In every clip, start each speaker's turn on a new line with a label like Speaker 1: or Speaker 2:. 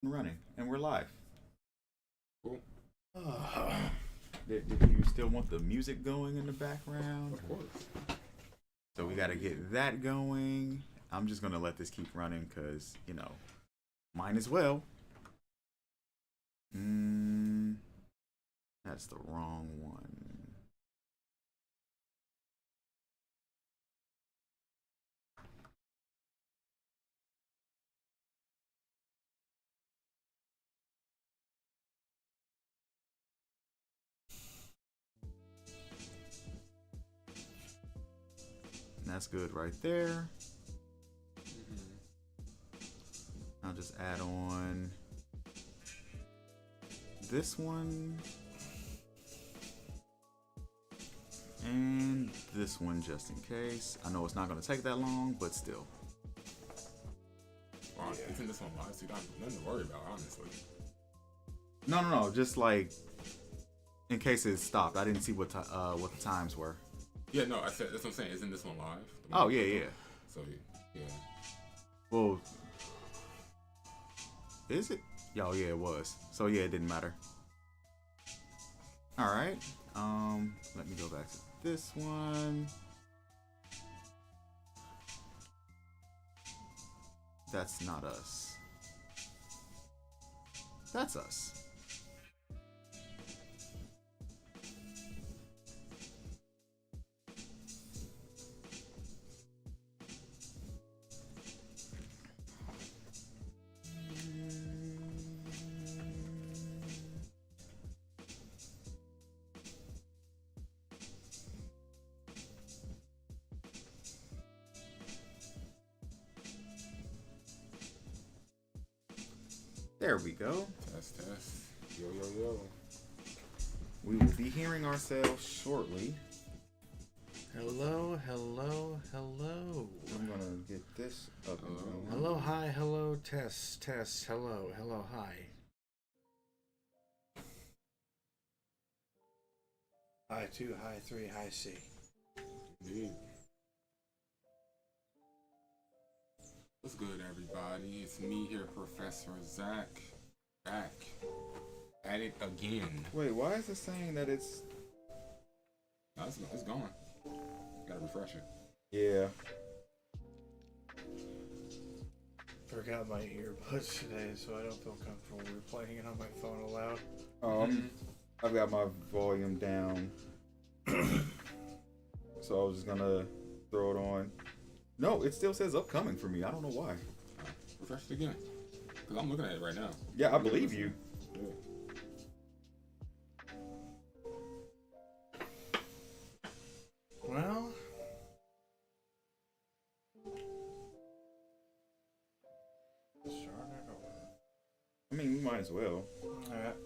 Speaker 1: Running, and we're live.
Speaker 2: Cool.
Speaker 1: Did you still want the music going in the background?
Speaker 2: Of course.
Speaker 1: So we got to get that going. I'm just gonna let this keep running because might as well. That's the wrong one. That's good right there. I'll just add on this one and this one just in case. I know it's not going to take that long, but still.
Speaker 2: Wow, isn't this one live? So you don't have nothing to worry about, honestly.
Speaker 1: No. Just like in case it stopped. I didn't see what the times were.
Speaker 2: Yeah, no, I said that's what I'm saying. Isn't this one live?
Speaker 1: Oh yeah.
Speaker 2: So yeah.
Speaker 1: Well, is it? Oh yeah, it was. So yeah, it didn't matter. All right. Let me go back to this one. That's not us. That's us. There we go.
Speaker 2: Test. Yo.
Speaker 1: We will be hearing ourselves shortly.
Speaker 3: Hello.
Speaker 1: I'm gonna get this up and going.
Speaker 3: Hello, hi, hello, test, hello, hi. Hi 2, hi 3, hi C.
Speaker 2: Indeed. What's good, everybody? It's me here, Professor Zach, back at it again.
Speaker 1: Wait, why is it saying that it's...
Speaker 2: No, it's going. Gotta refresh it.
Speaker 1: Yeah.
Speaker 3: Forgot my earbuds today, so I don't feel comfortable replaying it on my phone aloud.
Speaker 1: I've got my volume down. So I was just gonna throw it on. No, it still says upcoming for me. I don't know why.
Speaker 2: Refresh it again. Because I'm looking at it right now.
Speaker 1: Yeah, I believe you.
Speaker 2: Yeah.
Speaker 3: Well,
Speaker 1: I mean, we might as well.
Speaker 3: alright.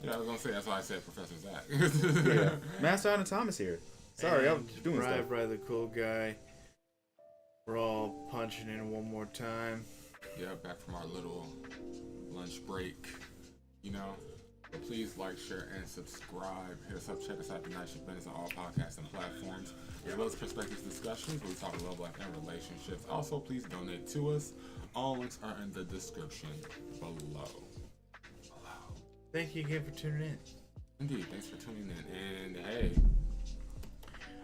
Speaker 2: Yeah, I was gonna say that's why I said Professor Zach.
Speaker 1: Yeah. Master Adam Thomas here. Sorry, I was doing stuff.
Speaker 3: Brad, the cool guy. We're all punching in one more time.
Speaker 2: Yeah, back from our little lunch break, But please like, share, and subscribe. Hit us up, check us out at NightshiftBandits on all podcasting platforms. As well as perspectives discussions where we talk love life and relationships. Also, please donate to us. All links are in the description below.
Speaker 3: Thank you again for tuning in.
Speaker 2: Indeed, thanks for tuning in. And hey,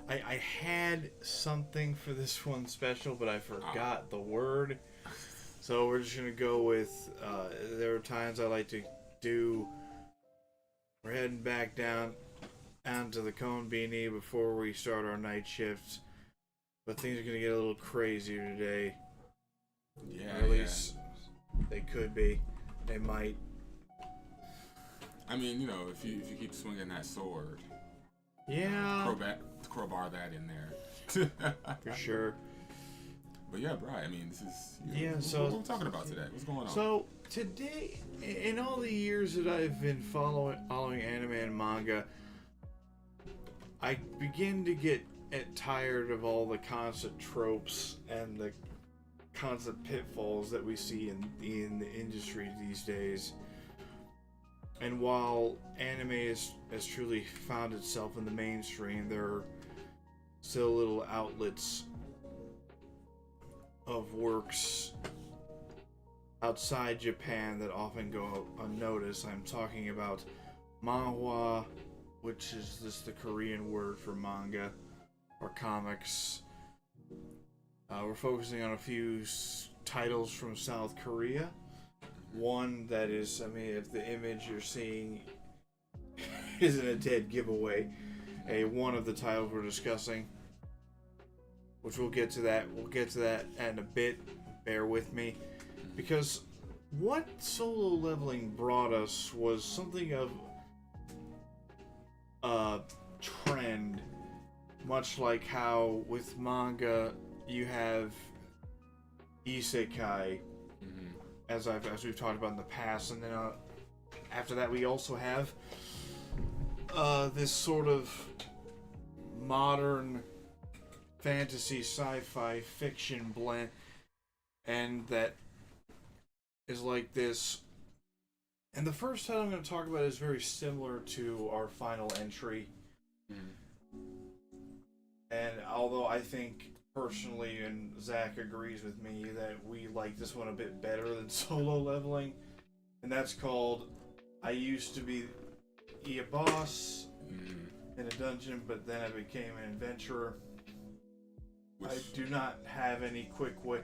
Speaker 3: I had something for this one special, but I forgot the word. So we're just gonna go with. There are times I like to do. We're heading back down to the cone beanie before we start our night shifts, but things are gonna get a little crazier today.
Speaker 2: yeah,
Speaker 3: Or at least they could be. They might.
Speaker 2: I mean, if you keep swinging that sword,
Speaker 3: Yeah.
Speaker 2: crowbar that in there.
Speaker 3: For sure.
Speaker 2: But yeah, Brian, I mean, this is...
Speaker 3: so...
Speaker 2: What are we talking about today? What's going on?
Speaker 3: So, today, in all the years that I've been following anime and manga, I begin to get tired of all the constant tropes and the constant pitfalls that we see in the industry these days. And while anime has truly found itself in the mainstream, there are still little outlets of works outside Japan that often go unnoticed. I'm talking about manhwa, which is just the Korean word for manga or comics. We're focusing on a few titles from South Korea. One that is, I mean, if the image you're seeing isn't a dead giveaway, one of the titles we're discussing, which we'll get to that. We'll get to that in a bit. Bear with me, because what Solo Leveling brought us was something of a trend, much like how with manga you have isekai, as we've talked about in the past, and then after that we also have this sort of modern fantasy sci-fi fiction blend, and that is like this. And the first title I'm going to talk about is very similar to our final entry. And although I think personally, and Zach agrees with me, that we like this one a bit better than Solo Leveling, and that's called I Used to Be a Boss in a Dungeon, but then I became an adventurer. I do not have any quick way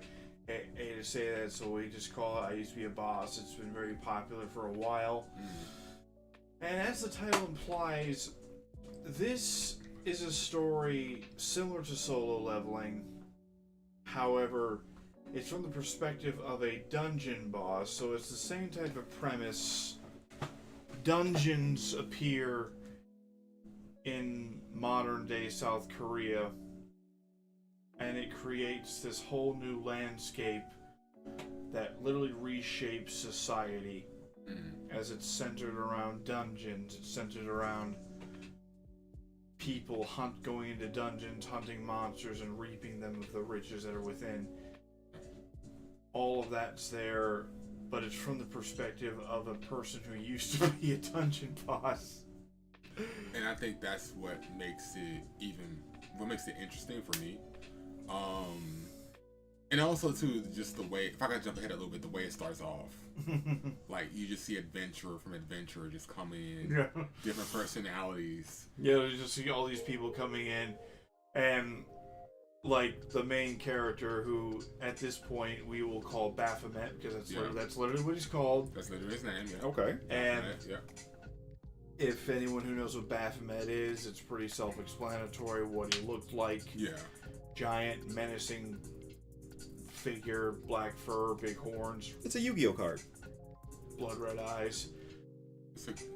Speaker 3: to say that, so we just call it I Used to Be a Boss. It's been very popular for a while. And as the title implies, this is a story similar to Solo Leveling. However, it's from the perspective of a dungeon boss, so it's the same type of premise. Dungeons appear in modern day South Korea, and it creates this whole new landscape that literally reshapes society, as it's centered around dungeons. It's centered around people going into dungeons, hunting monsters, and reaping them of the riches that are within. All of that's there, but it's from the perspective of a person who used to be a dungeon boss.
Speaker 2: And I think that's what makes it interesting for me. And also too, just the way, if I gotta jump ahead a little bit, the way it starts off. Like, you just see adventurer from adventurer just coming in, different personalities.
Speaker 3: Yeah, you just see all these people coming in, and like the main character, who at this point we will call Baphomet, because that's literally what he's called.
Speaker 2: That's literally his name. Yeah.
Speaker 1: Okay.
Speaker 3: And
Speaker 2: yeah.
Speaker 3: If anyone who knows what Baphomet is, it's pretty self-explanatory what he looked like.
Speaker 2: Yeah.
Speaker 3: Giant, menacing figure, black fur, big horns.
Speaker 1: It's a Yu-Gi-Oh card.
Speaker 3: Blood red eyes.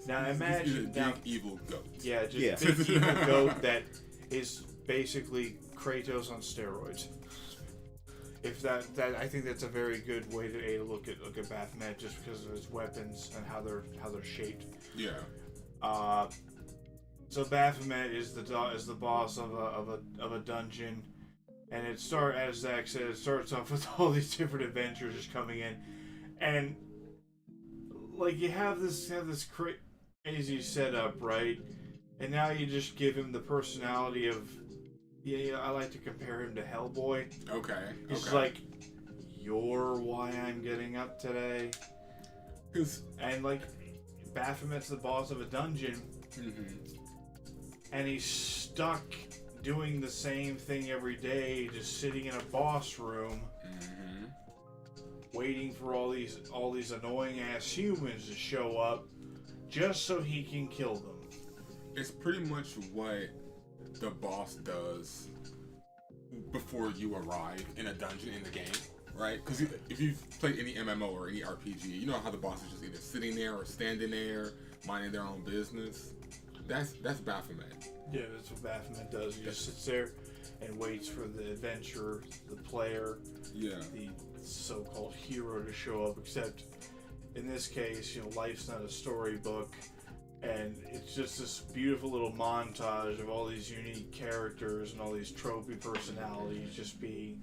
Speaker 2: Now imagine a big evil goat.
Speaker 3: Yeah, just big evil goat that is basically Kratos on steroids. If that I think that's a very good way to look at Baphomet, just because of his weapons and how they're shaped.
Speaker 2: Yeah.
Speaker 3: So Baphomet is the boss of a dungeon, and as Zach said, it starts off with all these different adventures just coming in, and like you have this crazy setup, right? And now you just give him the personality of, I like to compare him to Hellboy.
Speaker 2: Okay.
Speaker 3: He's like, you're why I'm getting up today. And like, Baphomet's the boss of a dungeon, and he's stuck doing the same thing every day, just sitting in a boss room, waiting for all these annoying ass humans to show up, just so he can kill them.
Speaker 2: It's pretty much what the boss does before you arrive in a dungeon in the game, right? Because if you've played any MMO or any RPG, you know how the boss is just either sitting there or standing there, minding their own business. That's Baphomet.
Speaker 3: Yeah, that's what Baphomet does. He just sits there and waits for the adventurer, the player, the so-called hero to show up. Except in this case, life's not a storybook, and it's just this beautiful little montage of all these unique characters and all these trophy personalities just being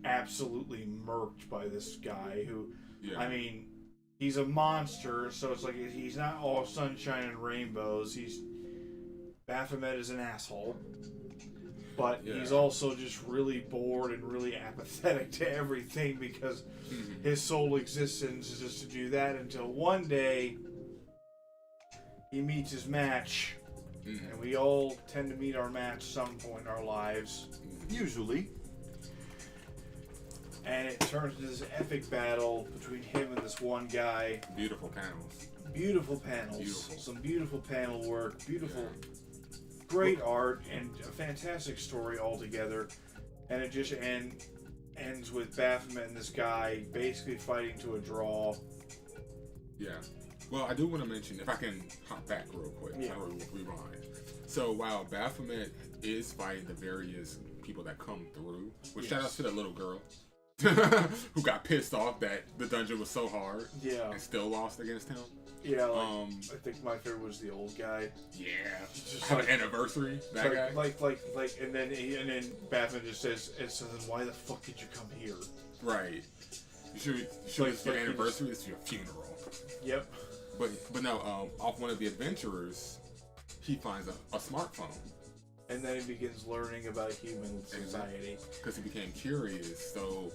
Speaker 3: absolutely murked by this guy who, I mean, he's a monster, so it's like he's not all sunshine and rainbows. Baphomet is an asshole, But he's also just really bored and really apathetic to everything because his sole existence is just to do that until one day he meets his match. And we all tend to meet our match some point in our lives. Usually. And it turns into this epic battle between him and this one guy.
Speaker 2: Beautiful panels.
Speaker 3: Beautiful panels.
Speaker 2: Beautiful.
Speaker 3: Some beautiful panel work. Beautiful, great art, and a fantastic story altogether. And it just ends with Baphomet and this guy basically fighting to a draw.
Speaker 2: Yeah. Well, I do want to mention, if I can hop back real quick, or rewind. So while Baphomet is fighting the various people that come through, which shout out to the little girl who got pissed off that the dungeon was so hard, and still lost against him.
Speaker 3: Yeah, like, I think my favorite was the old guy.
Speaker 2: Yeah,
Speaker 3: just
Speaker 2: have an anniversary. That guy,
Speaker 3: like, and then Baphomet just says, "And so then why the fuck did you come here?"
Speaker 2: Right. You should it's your anniversary. It's your funeral.
Speaker 3: Yep.
Speaker 2: But no, off one of the adventurers, he finds a smartphone.
Speaker 3: And then he begins learning about human society.
Speaker 2: Because he became curious. So,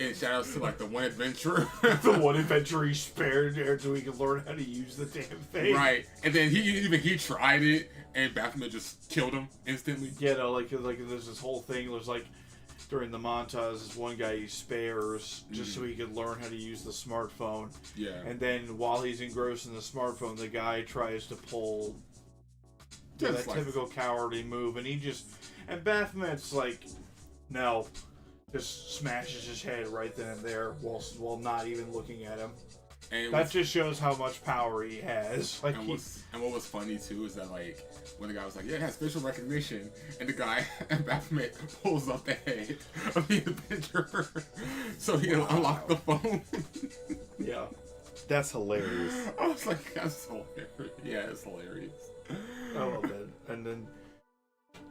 Speaker 2: and shout outs to like the one adventurer.
Speaker 3: The one adventurer he spared there so he could learn how to use the damn thing.
Speaker 2: Right. And then he tried it, and Baphomet just killed him instantly.
Speaker 3: Yeah, no, like there's this whole thing. There's like, during the montage, this one guy he spares just so he could learn how to use the smartphone.
Speaker 2: Yeah.
Speaker 3: And then while he's engrossed in the smartphone, the guy tries to pull that typical cowardly move, and Baphomet's like, no, just smashes his head right then and there while not even looking at him. And that just shows how much power he has. Like,
Speaker 2: and what was funny too is that like when the guy was like, yeah, it has facial recognition, and the guy Baphomet pulls up the head of the adventurer so he can unlock the phone.
Speaker 1: Yeah, that's hilarious.
Speaker 2: I was like, that's hilarious. Yeah, it's hilarious.
Speaker 3: I love that. And then,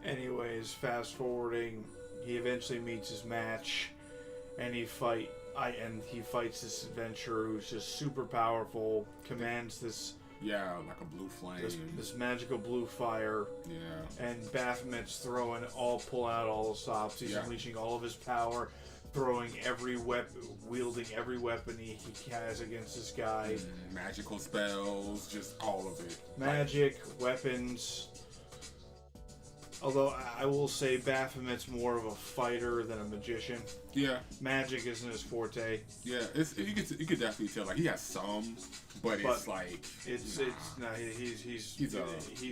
Speaker 3: anyways, fast forwarding, he eventually meets his match, and he fights this adventurer who's just super powerful, commands this.
Speaker 2: Yeah, like a blue flame.
Speaker 3: This magical blue fire.
Speaker 2: Yeah.
Speaker 3: And Baphomet's pulling out all the stops. He's unleashing all of his power, throwing wielding every weapon he has against this guy.
Speaker 2: Magical spells, just all of it.
Speaker 3: Magic, weapons. Although I will say Baphomet's more of a fighter than a magician.
Speaker 2: Yeah.
Speaker 3: Magic isn't his forte.
Speaker 2: Yeah, you could definitely tell like he has some, but it's like
Speaker 3: he's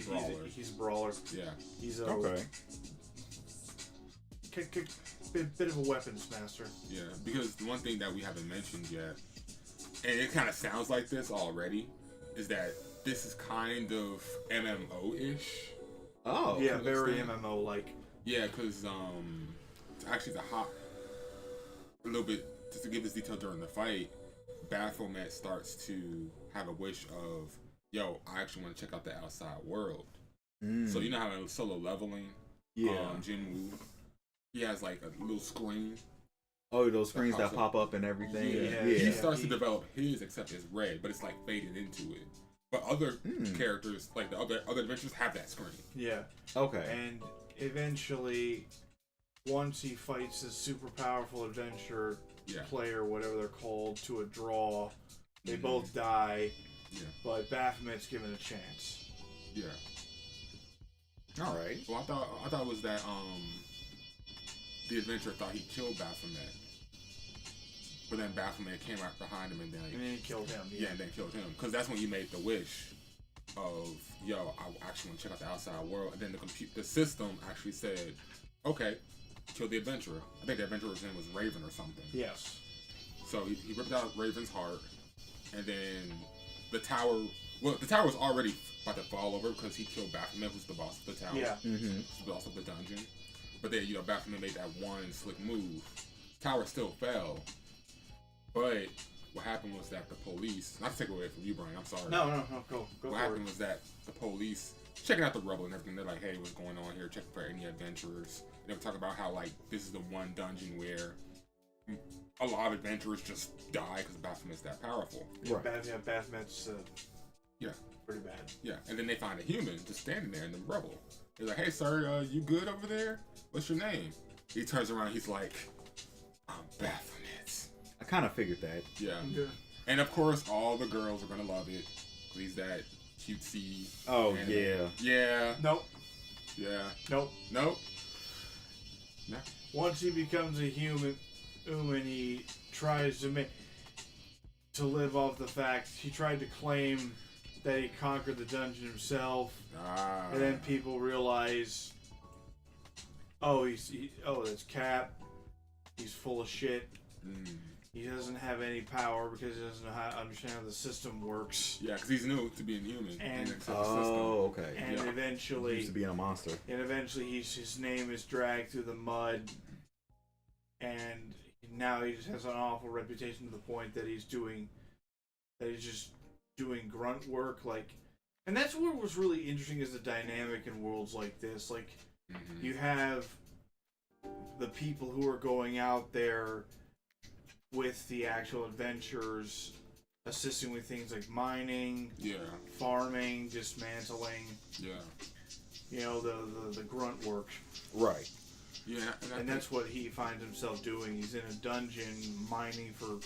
Speaker 2: brawler.
Speaker 3: He's a brawler.
Speaker 2: Yeah.
Speaker 3: He's a
Speaker 1: okay.
Speaker 3: Bit of a weapons master.
Speaker 2: Yeah, because the one thing that we haven't mentioned yet, and it kind of sounds like this already, is that this is kind of MMO-ish.
Speaker 1: Oh,
Speaker 3: yeah, very MMO-like.
Speaker 2: Yeah, because actually a little bit just to give this detail during the fight, Baphomet starts to have a wish of, yo, I actually want to check out the outside world. So you know how in solo leveling, Jinwoo, he has like a little screen.
Speaker 1: Oh, those screens that pop up and everything.
Speaker 2: Yeah. He starts to develop his, except it's red, but it's like faded into it. But other characters, like the other adventures, have that screen.
Speaker 3: Yeah.
Speaker 1: Okay.
Speaker 3: And eventually, once he fights this super powerful adventure player, whatever they're called, to a draw, they both die.
Speaker 2: Yeah.
Speaker 3: But Baphomet's given a chance.
Speaker 2: Yeah.
Speaker 1: All right.
Speaker 2: Well, I thought it was that the adventurer thought he killed Baphomet, but then Baphomet came right behind him and then
Speaker 3: he killed him.
Speaker 2: Yeah, and then killed him because that's when you made the wish of, yo, I actually want to check out the outside world. And then the system actually said, okay, kill the adventurer. I think the adventurer's name was Raven or something.
Speaker 3: Yes.
Speaker 2: So he ripped out Raven's heart, and then the tower was already about to fall over because he killed Baphomet, who's the boss of the tower.
Speaker 3: Yeah.
Speaker 2: Who's the boss of the dungeon. But then, Baphomet made that one slick move. Tower still fell. But what happened was that the police, not to take away from you, Brian, I'm sorry.
Speaker 3: No, go
Speaker 2: what happened was that the police, checking out the rubble and everything, they're like, hey, what's going on here? Checking for any adventurers. They were talking about how, like, this is the one dungeon where a lot of adventurers just die because Baphomet's that powerful.
Speaker 3: Right. Baphomet's
Speaker 2: Yeah.
Speaker 3: Pretty bad.
Speaker 2: Yeah, and then they find a human just standing there in the rubble. They're like, "Hey, sir, you good over there? What's your name?" He turns around. He's like, "I'm Baphomet."
Speaker 1: I kind of figured that.
Speaker 2: Yeah. And of course, all the girls are gonna love it. He's that cutesy.
Speaker 1: Oh
Speaker 2: anime.
Speaker 1: yeah.
Speaker 2: Yeah.
Speaker 3: Nope.
Speaker 2: Yeah.
Speaker 3: Nope.
Speaker 2: Nope. No.
Speaker 3: Once he becomes a human, he tries to live off the fact he tried to claim that he conquered the dungeon himself, and then people realize, that's Cap. He's full of shit. He doesn't have any power because he doesn't know how understand how the system works.
Speaker 2: Yeah, because he's new to being human.
Speaker 3: And
Speaker 1: okay.
Speaker 3: And eventually,
Speaker 1: He used to being a monster.
Speaker 3: And eventually, his name is dragged through the mud, and now he just has an awful reputation to the point that he's just doing grunt work, and that's what was really interesting is the dynamic in worlds like this. Like, you have the people who are going out there with the actual adventurers, assisting with things like mining, farming, dismantling, the grunt work.
Speaker 1: Right.
Speaker 2: Yeah,
Speaker 3: and that's what he finds himself doing. He's in a dungeon mining for,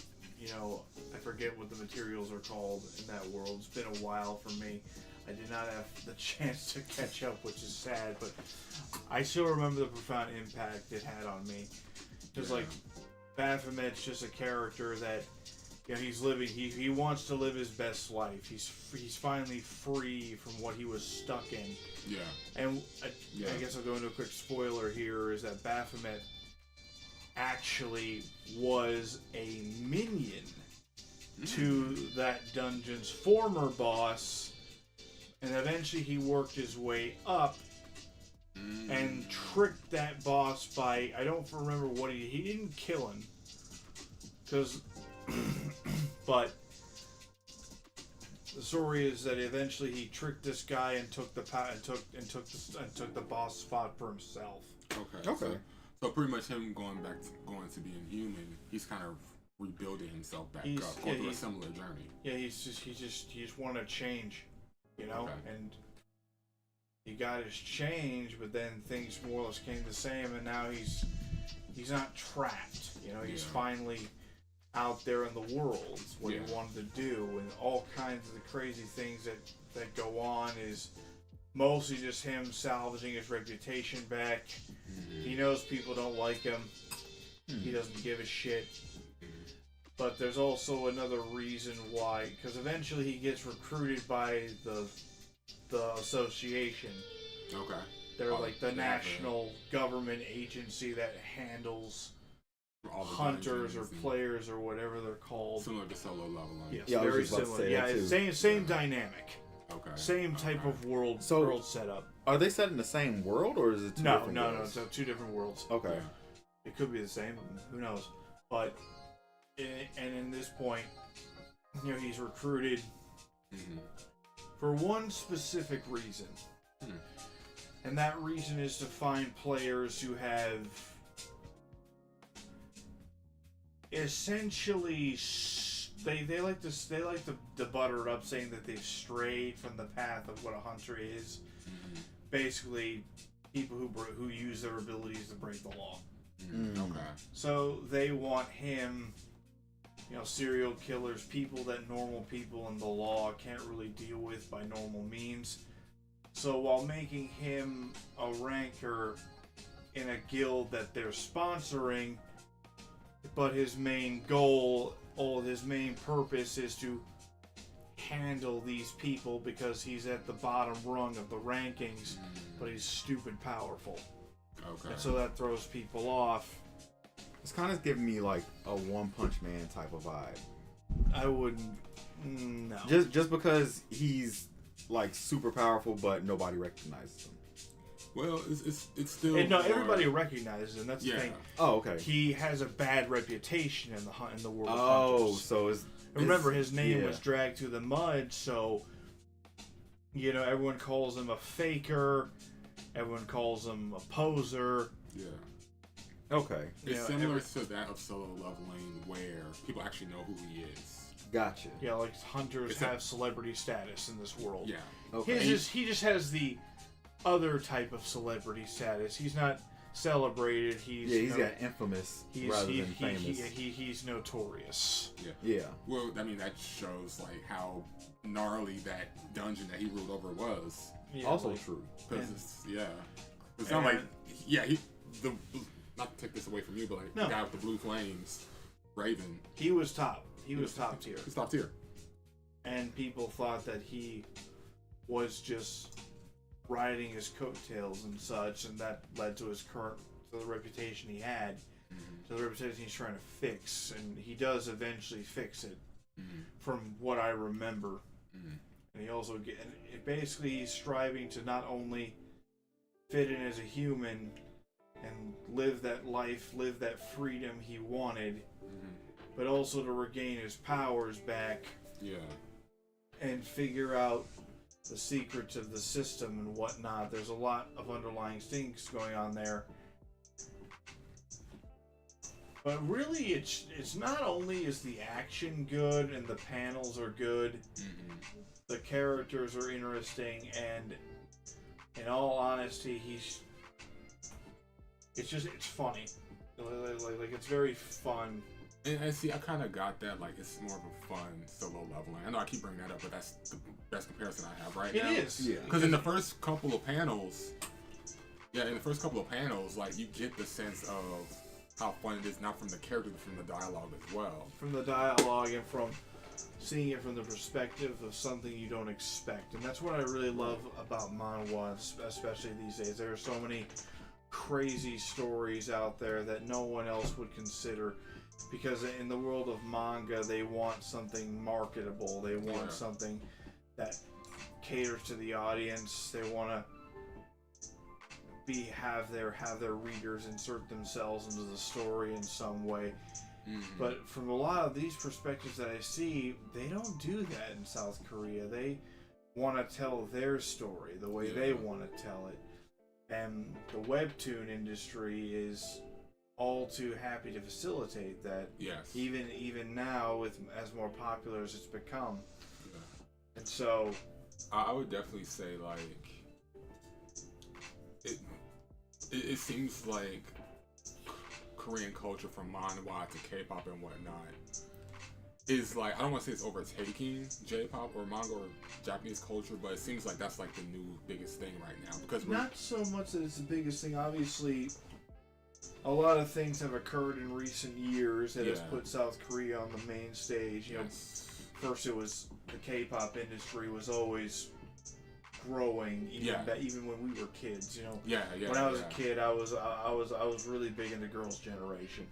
Speaker 3: I forget what the materials are called in that world. It's been a while for me. I did not have the chance to catch up, which is sad, but I still remember the profound impact it had on me. Because, Baphomet's just a character that, he's living, he wants to live his best life. He's finally free from what he was stuck in.
Speaker 2: Yeah.
Speaker 3: And I guess I'll go into a quick spoiler here, is that Baphomet actually was a minion to that dungeon's former boss, and eventually he worked his way up and tricked that boss by, I don't remember what he didn't kill him, but the story is that eventually he tricked this guy and took the boss spot for himself.
Speaker 2: Okay. So pretty much him going to being human, he's kind of rebuilding himself back up, going through a similar journey. Yeah, he just wanted to change, and he got his change, but then things more or less came the same, and now he's not trapped. He's finally out there in the world. What he wanted to do, and all kinds of the crazy things that go on is mostly just him salvaging his reputation back. He knows people don't like him. He doesn't give a shit. But there's also another reason why, because eventually he gets recruited by the association. Okay.
Speaker 3: They're like the national government agency that handles all the hunters or players or whatever they're called.
Speaker 2: Similar to solo leveling.
Speaker 3: Yes, very similar. Yeah, it's same dynamic.
Speaker 2: Okay.
Speaker 3: Same type of world setup.
Speaker 1: Are they set in the same world, or is it two different worlds?
Speaker 3: No, two different worlds.
Speaker 1: Okay.
Speaker 3: Yeah. It could be the same. Who knows? But in this point, he's recruited for one specific reason, and that reason is to find players who have essentially they like to butter it up, saying that they've strayed from the path of what a hunter is. Basically, people who use their abilities to break the law.
Speaker 2: Okay.
Speaker 3: So they want him, serial killers, people that normal people in the law can't really deal with by normal means. So while making him a ranker in a guild that they're sponsoring, but his main goal, his main purpose is to handle these people because he's at the bottom rung of the rankings, but he's stupid powerful.
Speaker 2: Okay.
Speaker 3: And so that throws people off.
Speaker 1: It's kind of giving me like a One Punch Man type of vibe.
Speaker 3: I wouldn't. No.
Speaker 1: Just because he's like super powerful, but nobody recognizes him.
Speaker 2: Well, it's still.
Speaker 3: Everybody recognizes him. That's the thing.
Speaker 1: Oh, okay.
Speaker 3: He has a bad reputation in the world of hunters.
Speaker 1: So
Speaker 3: remember his name was dragged through the mud, so everyone calls him a faker. Everyone calls him a poser.
Speaker 2: Yeah.
Speaker 1: Okay.
Speaker 2: It's similar to that of solo leveling, where people actually know who he is.
Speaker 4: Gotcha.
Speaker 3: Yeah, like hunters have celebrity status in this world.
Speaker 2: Yeah.
Speaker 4: Okay.
Speaker 3: He just has the other type of celebrity status. He's not celebrated.
Speaker 4: He's got infamous rather than famous.
Speaker 3: He's notorious.
Speaker 4: Yeah.
Speaker 2: Well, I mean, that shows like how gnarly that dungeon that he ruled over was.
Speaker 3: Yeah,
Speaker 4: Also
Speaker 3: like,
Speaker 4: true.
Speaker 2: Because it's not like not to take this away from you, but like the guy with the blue flames, Raven.
Speaker 3: He was top. He was top tier.
Speaker 2: He's top tier.
Speaker 3: And people thought that he was just riding his coattails and such, and that led to the reputation he had, to the reputation he's trying to fix, and he does eventually fix it, from what I remember. And he also basically he's striving to not only fit in as a human and live that life, live that freedom he wanted, but also to regain his powers back.
Speaker 2: Yeah.
Speaker 3: And figure out the secrets of the system and whatnot. There's a lot of underlying things going on there. But really, it's not only is the action good and the panels are good, the characters are interesting, and in all honesty, it's funny. Like it's very fun.
Speaker 2: And see, I kind of got that, like, it's more of a fun solo leveling. I know I keep bringing that up, but that's the best comparison I have right now.
Speaker 3: It is.
Speaker 4: Yeah.
Speaker 2: Because in the first couple of panels, like, you get the sense of how fun it is, not from the character, but from the dialogue as well.
Speaker 3: From the dialogue and from seeing it from the perspective of something you don't expect. And that's what I really love about manhwa, especially these days. There are so many crazy stories out there that no one else would consider. Because in the world of manga, they want something marketable. They want something that caters to the audience. They want to have their readers insert themselves into the story in some way. But from a lot of these perspectives that I see, they don't do that in South Korea. They want to tell their story the way they want to tell it. And the webtoon industry is all too happy to facilitate that.
Speaker 2: Yes.
Speaker 3: Even now, as more popular as it's become. And so,
Speaker 2: I would definitely say like it seems like Korean culture from manhwa to K-pop and whatnot is like, I don't want to say it's overtaking J-pop or manga or Japanese culture, but it seems like that's like the new biggest thing right now. Because
Speaker 3: not so much that it's the biggest thing. Obviously, a lot of things have occurred in recent years that has put South Korea on the main stage. You know, first it was the K-pop industry was always growing, even when we were kids. You know, when I was a kid, I was really big into Girls' Generation.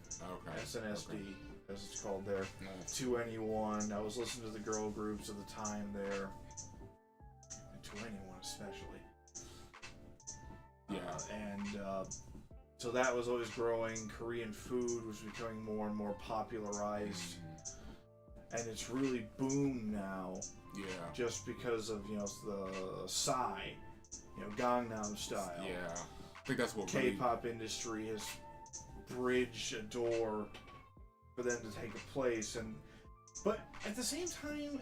Speaker 2: Okay.
Speaker 3: SNSD, as it's called there.
Speaker 2: Nice.
Speaker 3: 2NE1. I was listening to the girl groups of the time there. And 2NE1 especially. So that was always growing. Korean food was becoming more and more popularized. And it's really boomed now.
Speaker 2: Yeah.
Speaker 3: Just because of, the Psy, Gangnam Style.
Speaker 2: Yeah. I think that's what
Speaker 3: K-pop industry has bridged a door for them to take a place. But at the same time,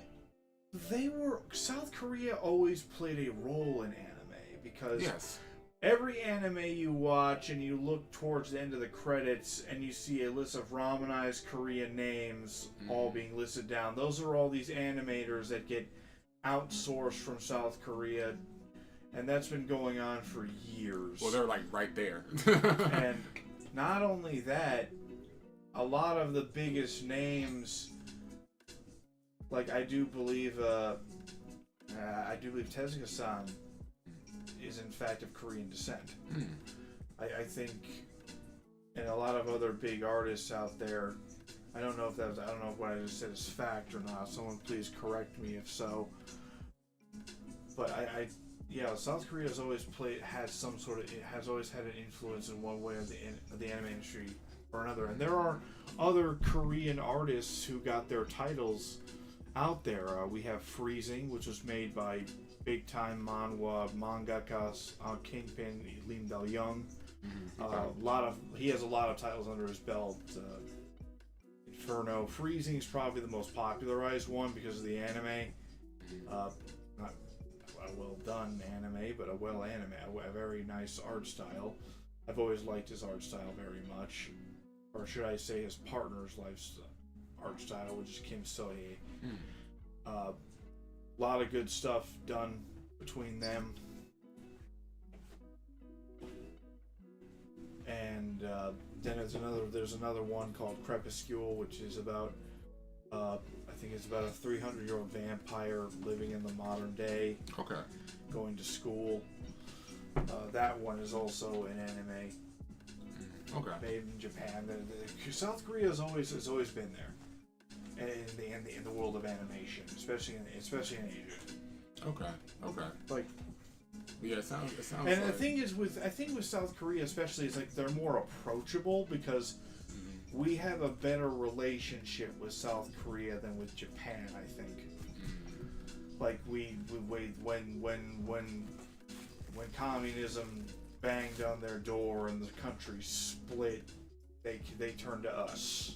Speaker 3: South Korea always played a role in anime because every anime you watch and you look towards the end of the credits and you see a list of Romanized Korean names all being listed down. Those are all these animators that get outsourced from South Korea, and that's been going on for years.
Speaker 2: Well, they're like right there.
Speaker 3: And not only that, a lot of the biggest names, like I do believe Tezuka-san is in fact of Korean descent. I think, and a lot of other big artists out there. I don't know if what I just said is fact or not. Someone please correct me if so. But South Korea has always has always had an influence in one way of the anime industry or another. And there are other Korean artists who got their titles out there. We have Freezing, which was made by big-time manhwa mangaka Kingpin Lim Dal-young. He has a lot of titles under his belt. In Inferno. Freezing is probably the most popularized one because of the anime. Not a well done anime, but a very nice art style. I've always liked his art style very much. Or should I say his partner's art style, which is Kim So-hee. A lot of good stuff done between them. And then there's another one called Crepuscule, which is about I think it's about a 300-year-old vampire living in the modern day.
Speaker 2: Okay.
Speaker 3: Going to school. That one is also an anime.
Speaker 2: Okay.
Speaker 3: Made in Japan. South Korea has always been there, in the world of animation, especially in Asia.
Speaker 2: Okay.
Speaker 3: Like,
Speaker 2: yeah, it sounds.
Speaker 3: And the thing is, with South Korea especially, is like they're more approachable because we have a better relationship with South Korea than with Japan. I think. Like when communism banged on their door and the country split, they turned to us.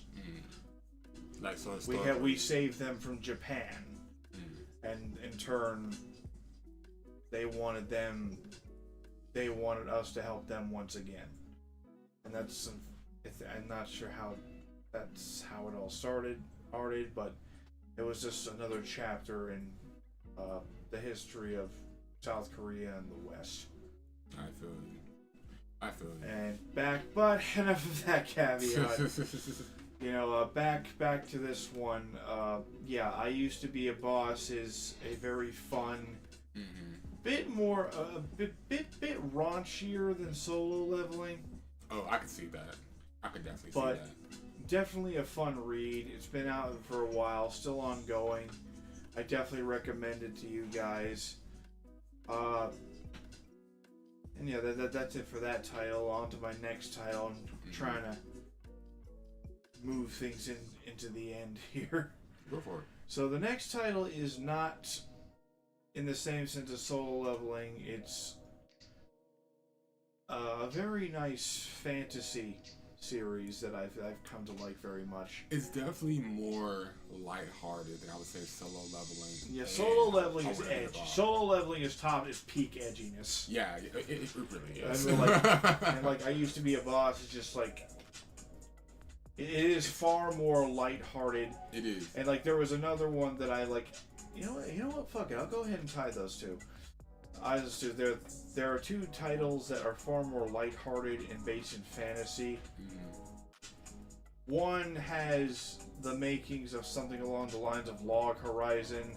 Speaker 2: Like so,
Speaker 3: we saved them from Japan, and in turn, they wanted us to help them once again. And I'm not sure how that's how it all started, but it was just another chapter in the history of South Korea and the West.
Speaker 2: I feel you.
Speaker 3: And but enough of that caveat. Back to this one. I used to be a boss is a very fun, bit raunchier than Solo Leveling.
Speaker 2: Oh, I can see that. I can definitely see
Speaker 3: But
Speaker 2: that.
Speaker 3: definitely a fun read. It's been out for a while, still ongoing. I definitely recommend it to you guys. And yeah, that's it for that title. On to my next title. I'm trying to move things into the end here.
Speaker 2: Go for it.
Speaker 3: So the next title is not in the same sense as Solo Leveling. It's a very nice fantasy series that I've come to like very much.
Speaker 2: It's definitely more lighthearted than I would say Solo Leveling.
Speaker 3: Yeah, Solo Leveling is edge. Solo Leveling is peak edginess.
Speaker 2: Yeah, it really is.
Speaker 3: And I used to be a boss. It's just like it is far more lighthearted.
Speaker 2: It is.
Speaker 3: And like there was another one that I like. You know what? Fuck it. I'll go ahead and tie those two. There are two titles that are far more lighthearted and based in fantasy. One has the makings of something along the lines of Log Horizon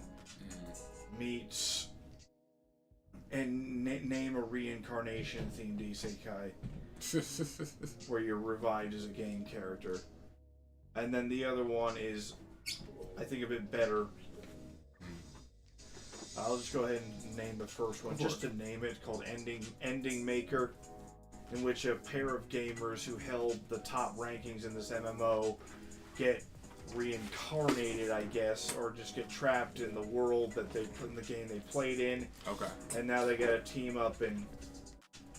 Speaker 3: meets and name a reincarnation themed isekai where you're revived as a game character. And then the other one is, I think, a bit better. I'll just go ahead and name the first one, just to name it, called Ending Maker, in which a pair of gamers who held the top rankings in this MMO get reincarnated, I guess, or just get trapped in the world that they put in the game they played in.
Speaker 2: Okay.
Speaker 3: And now they gotta team up and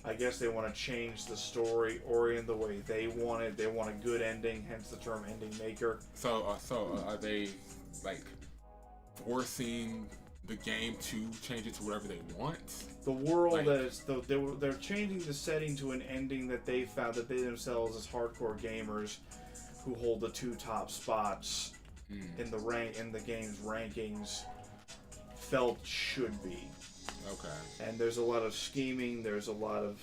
Speaker 3: I guess they want to change the story or in the way they want it. They want a good ending, hence the term Ending Maker.
Speaker 2: So are they like forcing the game to change it to whatever they want?
Speaker 3: The world they're changing the setting to an ending that they found that they themselves as hardcore gamers who hold the two top spots in the game's rankings felt should be.
Speaker 2: Okay.
Speaker 3: And there's a lot of scheming, there's a lot of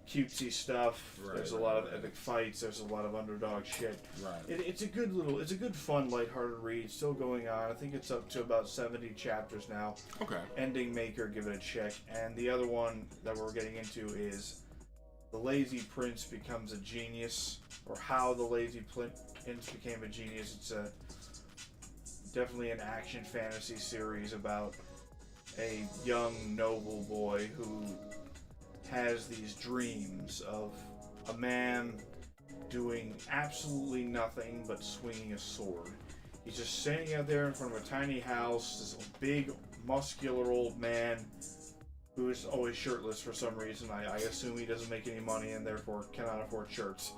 Speaker 3: cutesy stuff, there's a lot of epic fights, there's a lot of underdog shit.
Speaker 2: Right.
Speaker 3: It's a good fun, lighthearted read, still going on. I think it's up to about 70 chapters now.
Speaker 2: Okay.
Speaker 3: Ending Maker, give it a check. And the other one that we're getting into is The Lazy Prince Becomes a Genius, or How the Lazy Prince Became a Genius. It's definitely an action fantasy series about a young noble boy who has these dreams of a man doing absolutely nothing but swinging a sword. He's just standing out there in front of a tiny house, this big, muscular old man who is always shirtless for some reason. I assume he doesn't make any money and therefore cannot afford shirts.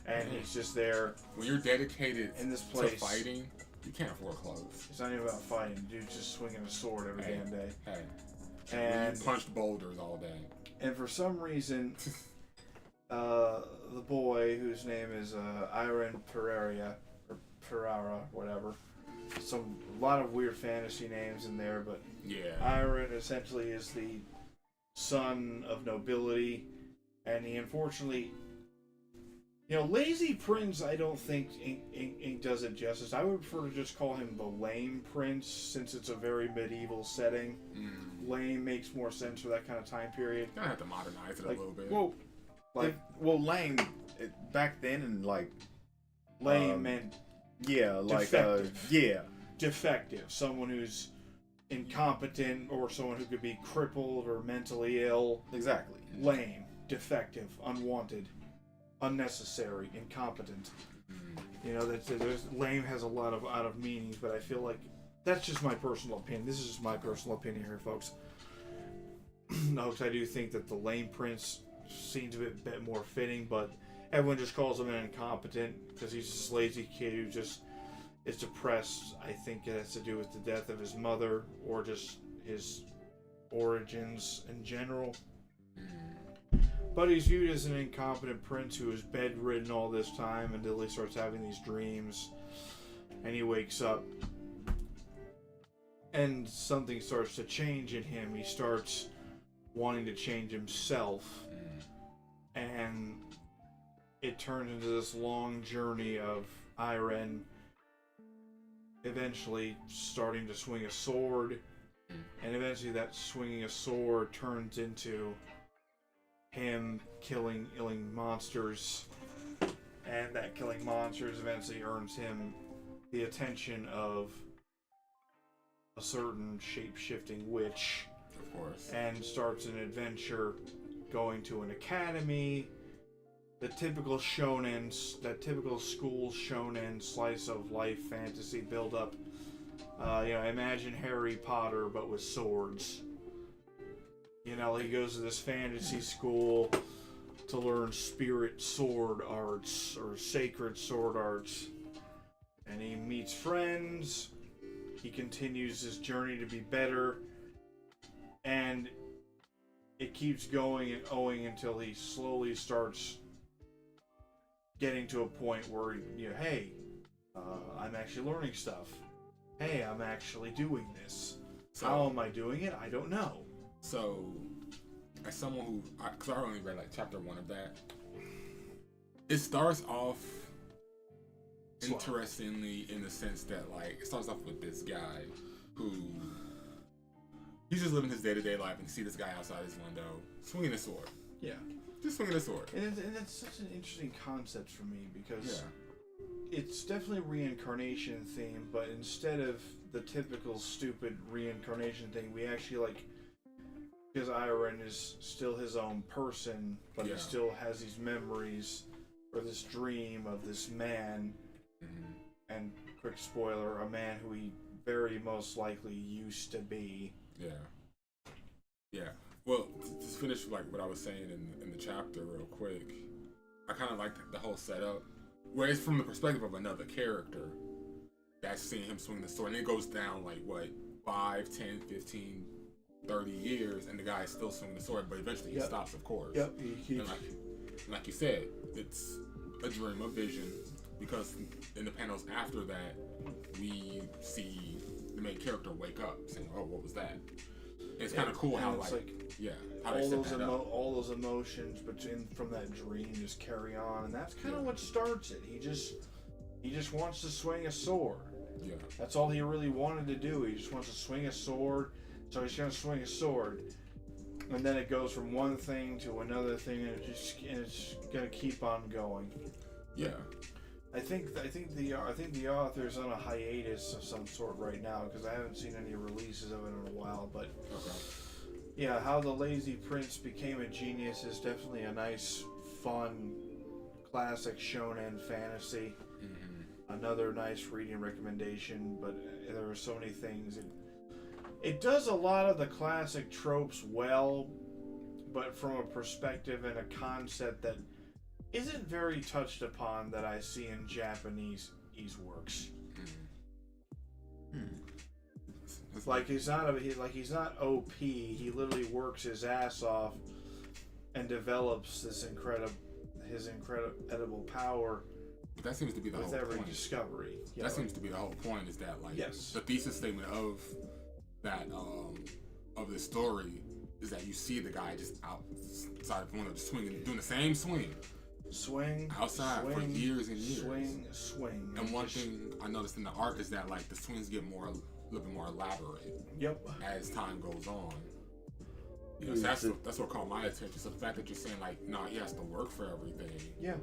Speaker 3: and he's just there.
Speaker 2: When you're dedicated
Speaker 3: in this place
Speaker 2: to fighting, you can't afford clothes.
Speaker 3: It's not even about fighting. Dude's just swinging a sword every damn day.
Speaker 2: Hey.
Speaker 3: And
Speaker 2: you punched boulders all day.
Speaker 3: And for some reason, the boy, whose name is Iron Ferrara, whatever. A lot of weird fantasy names in there, but Iron essentially is the son of nobility, and he unfortunately, Lazy Prince, I don't think Ink does it justice. I would prefer to just call him the Lame Prince, since it's a very medieval setting. Lame makes more sense for that kind of time period.
Speaker 2: Gonna have to modernize it a little bit.
Speaker 1: Well, lame back then, and
Speaker 3: lame meant defective, someone who's incompetent, or someone who could be crippled or mentally ill.
Speaker 1: Exactly.
Speaker 3: Lame, defective, unwanted, unnecessary, incompetent. Lame has a lot of out of meanings, but I feel like that's just my personal opinion. This is just my personal opinion here, folks. No, I do think that the Lame Prince seems a bit more fitting, but everyone just calls him an incompetent because he's this lazy kid who just is depressed. I think it has to do with the death of his mother, or just his origins in general. But he's viewed as an incompetent prince who is bedridden all this time until he starts having these dreams, and he wakes up and something starts to change in him. He starts wanting to change himself, and it turns into this long journey of Iron eventually starting to swing a sword, and eventually that swinging a sword turns into him killing monsters, and that killing monsters eventually earns him the attention of a certain shape-shifting witch,
Speaker 2: of course,
Speaker 3: and starts an adventure going to an academy. The typical shonen, that typical school shonen slice of life fantasy build up. Imagine Harry Potter but with swords. He goes to this fantasy school to learn spirit sword arts, or sacred sword arts, and he meets friends. He continues his journey to be better, and it keeps going and going until he slowly starts getting to a point where, hey, I'm actually learning stuff. Hey, I'm actually doing this. How am I doing it? I don't know.
Speaker 2: So, as someone who, because I only read chapter 1 of that, it starts off interestingly in the sense that it starts off with this guy who he's just living his day-to-day life, and you see this guy outside his window swinging a sword.
Speaker 3: Yeah.
Speaker 2: Just swinging a sword.
Speaker 3: And it's such an interesting concept for me, because it's definitely a reincarnation theme, but instead of the typical stupid reincarnation thing, we actually because Iron is still his own person, but he still has these memories, or this dream of this man, and quick spoiler, a man who he very most likely used to be.
Speaker 2: Yeah. Well, to finish what I was saying in the chapter real quick, I kind of like the whole setup, where it's from the perspective of another character that's seeing him swing the sword, and it goes down 5, 10, 15, 30 years, and the guy is still swinging the sword, but eventually he stops, of course.
Speaker 3: Yep.
Speaker 2: And like you said, it's a dream, a vision, because in the panels after that, we see the main character wake up saying, "Oh, what was that?" And it's kind of cool how how they set that up.
Speaker 3: All those emotions from that dream just carry on, and that's kind of what starts it. He just wants to swing a sword.
Speaker 2: Yeah.
Speaker 3: That's all he really wanted to do. He just wants to swing a sword, so he's gonna swing a sword, and then it goes from one thing to another thing, and it's gonna keep on going.
Speaker 2: Yeah.
Speaker 3: I think the author's on a hiatus of some sort right now, because I haven't seen any releases of it in a while. But yeah, how the Lazy Prince became a genius is definitely a nice, fun, classic shonen fantasy. Another nice reading recommendation, but there are so many things. It does a lot of the classic tropes well, but from a perspective and a concept that isn't very touched upon that I see in Japanese works. Like he's not OP. He literally works his ass off and develops his incredible power.
Speaker 2: But that seems to be the whole
Speaker 3: every
Speaker 2: point.
Speaker 3: Discovery.
Speaker 2: That seems to be the whole point. Is that like
Speaker 3: yes.
Speaker 2: the thesis statement of that of the story is that you see the guy just outside of the window, just swinging, doing the same swing outside for years and years.
Speaker 3: Swing.
Speaker 2: And one thing I noticed in the art is that like the swings get a little bit more elaborate.
Speaker 3: Yep.
Speaker 2: As time goes on. You know, so that's what caught my attention. So the fact that you're saying like, nah, he has to work for everything.
Speaker 3: Yeah.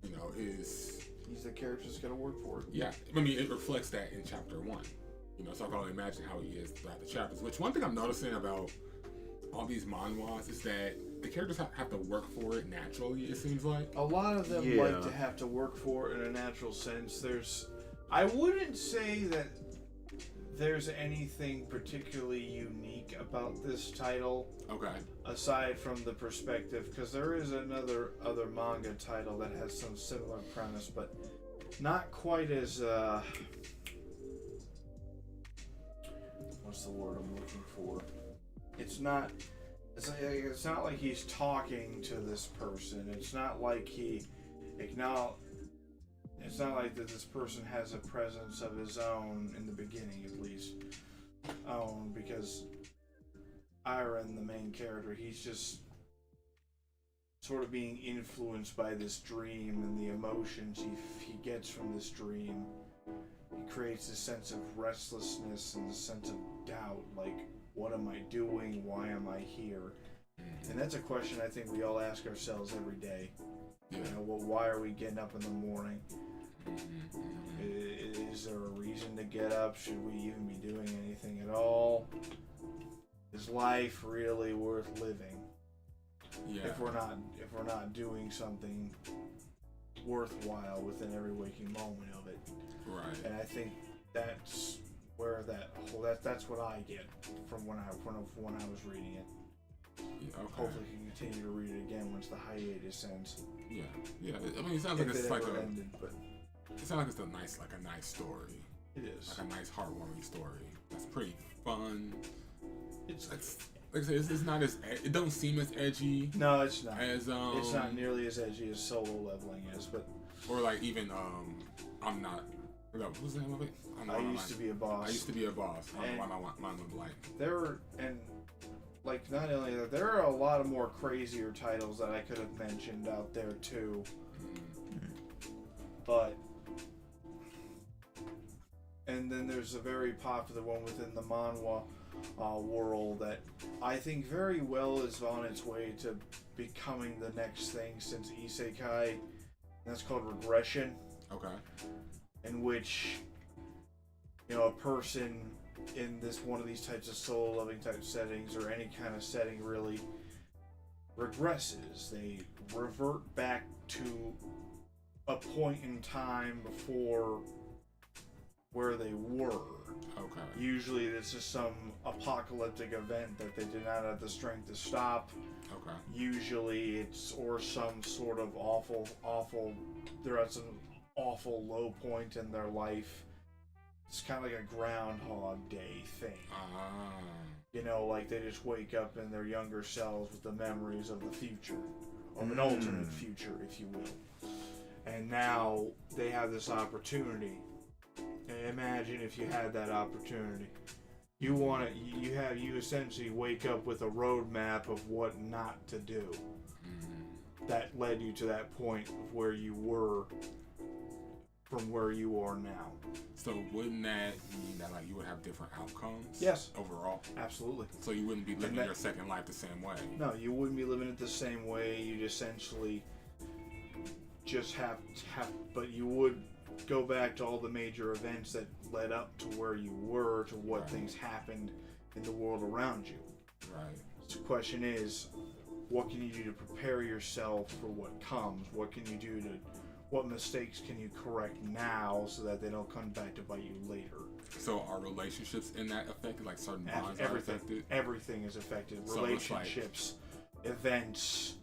Speaker 2: You know, he's
Speaker 3: the character that's got to work for it.
Speaker 2: Yeah, I mean, it reflects that in chapter 1. You know, so I can only imagine how he is throughout the chapters. Which one thing I'm noticing about all these manhwas is that the characters have to work for it naturally. It seems like
Speaker 3: a lot of them like to have to work for it in a natural sense. I wouldn't say that there's anything particularly unique about this title.
Speaker 2: Okay.
Speaker 3: Aside from the perspective, because there is other manga title that has some similar premise, but not quite as what's the word I'm looking for? It's not like he's talking to this person. It's not like it's not like that this person has a presence of his own in the beginning, at least. Because Iron, the main character, he's just sort of being influenced by this dream and the emotions he gets from this dream. He creates a sense of restlessness and a sense of doubt, like, what am I doing? Why am I here? And that's a question I think we all ask ourselves every day. You know, well, why are we getting up in the morning? Is there a reason to get up? Should we even be doing anything at all? Is life really worth living?
Speaker 2: Yeah.
Speaker 3: If we're not doing something worthwhile within every waking moment of it.
Speaker 2: Right.
Speaker 3: And I think that's where that's what I get from when I was reading it.
Speaker 2: Yeah, okay.
Speaker 3: Hopefully I can continue to read it again once the hiatus ends.
Speaker 2: Yeah. I mean, it sounds like it's like
Speaker 3: ended, but
Speaker 2: it sounds like it's a nice story.
Speaker 3: It is.
Speaker 2: Like a nice, heartwarming story. That's pretty fun.
Speaker 3: It's
Speaker 2: like I said, it's not as it don't seem as edgy.
Speaker 3: No, it's not.
Speaker 2: As
Speaker 3: it's not nearly as edgy as Solo Leveling is, but
Speaker 2: or like even I'm not. What was the name of it?
Speaker 3: I used to be a boss.
Speaker 2: I used to be a boss. I don't know why my mind went blank.
Speaker 3: Not only that, there are a lot of more crazier titles that I could have mentioned out there too. But and then there's a very popular one within the manhwa world that I think very well is on its way to becoming the next thing since Isekai. And that's called Regression.
Speaker 2: Okay. In
Speaker 3: which, a person in one of these types of soul-loving type settings or any kind of setting really regresses. They revert back to a point in time before where they were.
Speaker 2: Okay.
Speaker 3: Usually this is some apocalyptic event that they did not have the strength to stop.
Speaker 2: Okay.
Speaker 3: Usually it's some sort of they're at some awful low point in their life. It's kind of like a Groundhog Day thing. Like they just wake up in their younger selves with the memories of the future, or an alternate future, if you will. And now they have this opportunity. And imagine if you had that opportunity. You essentially wake up with a roadmap of what not to do. That led you to that point of where you were from where you are now.
Speaker 2: So wouldn't that mean that you would have different outcomes?
Speaker 3: Yes.
Speaker 2: Overall?
Speaker 3: Absolutely.
Speaker 2: So you wouldn't be living your second life the same way?
Speaker 3: No, you wouldn't be living it the same way. You'd essentially just have but you would go back to all the major events that led up to where you were, to what things happened in the world around you.
Speaker 2: Right.
Speaker 3: So the question is, what can you do to prepare yourself for what comes? What mistakes can you correct now so that they don't come back to bite you later?
Speaker 2: So are relationships in that affected? Like certain bonds are affected?
Speaker 3: Everything is affected.
Speaker 2: So
Speaker 3: relationships, events,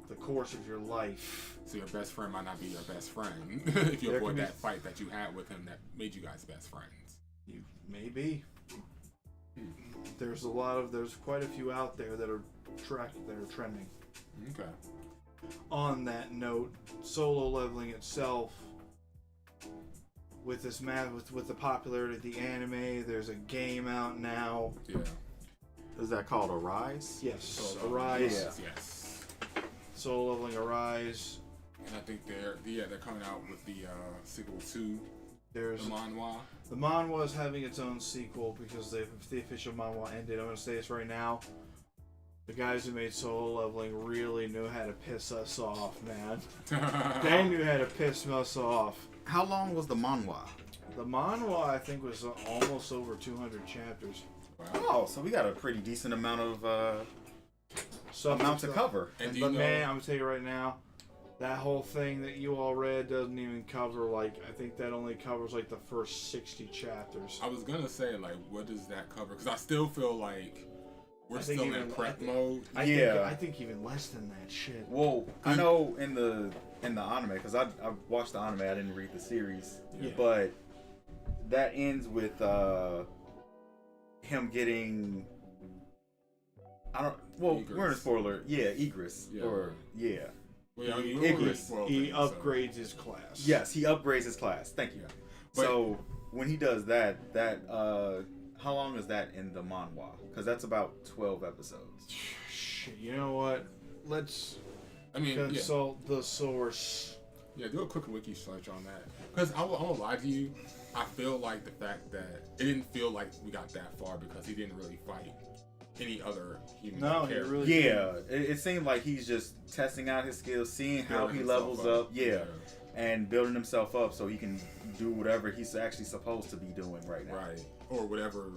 Speaker 3: the course of your life.
Speaker 2: So your best friend might not be your best friend if you avoid that fight that you had with him that made you guys best friends.
Speaker 3: You maybe. There's quite a few out there that are trending.
Speaker 2: Okay.
Speaker 3: On that note, solo leveling itself, with this with the popularity of the anime, there's a game out now.
Speaker 2: Yeah.
Speaker 1: Is that called Arise?
Speaker 3: Yes, Arise.
Speaker 2: Yes.
Speaker 3: Solo leveling Arise.
Speaker 2: And I think they're coming out with the sequel to
Speaker 3: There's
Speaker 2: the manhwa.
Speaker 3: The manhwa is having its own sequel because the official manhwa ended. I'm going to say this right now. The guys who made solo leveling really knew how to piss us off, man. They knew how to piss us off.
Speaker 1: How long was the manhwa?
Speaker 3: The manhwa, I think, was almost over 200 chapters.
Speaker 2: Wow.
Speaker 1: Oh, so we got a pretty decent amount of amount to cover.
Speaker 3: But man, I'm going to tell you right now, that whole thing that you all read doesn't even cover, I think that only covers, the first 60 chapters.
Speaker 2: I was going to say, what does that cover? Because I still feel like we're still in prep mode.
Speaker 3: I think even less than that shit.
Speaker 1: Well, I know in the anime, because I watched the anime, I didn't read the series, but that ends with him getting... we're in a spoiler. Yeah, Egress.
Speaker 2: Yeah. Well,
Speaker 3: he upgrades his class.
Speaker 1: Yes, he upgrades his class. Thank you.
Speaker 2: But,
Speaker 1: so when he does that how long is that in the manhwa? Because that's about 12 episodes.
Speaker 3: Shit, you know what? Let's consult the source.
Speaker 2: Yeah, do a quick wiki search on that. Because I won't lie to you, I feel like the fact that it didn't feel like we got that far because he didn't really fight any other human character.
Speaker 3: Really
Speaker 1: it seemed like he's just testing out his skills, seeing how he levels up, and building himself up so he can do whatever he's actually supposed to be doing right now.
Speaker 2: Right. Or whatever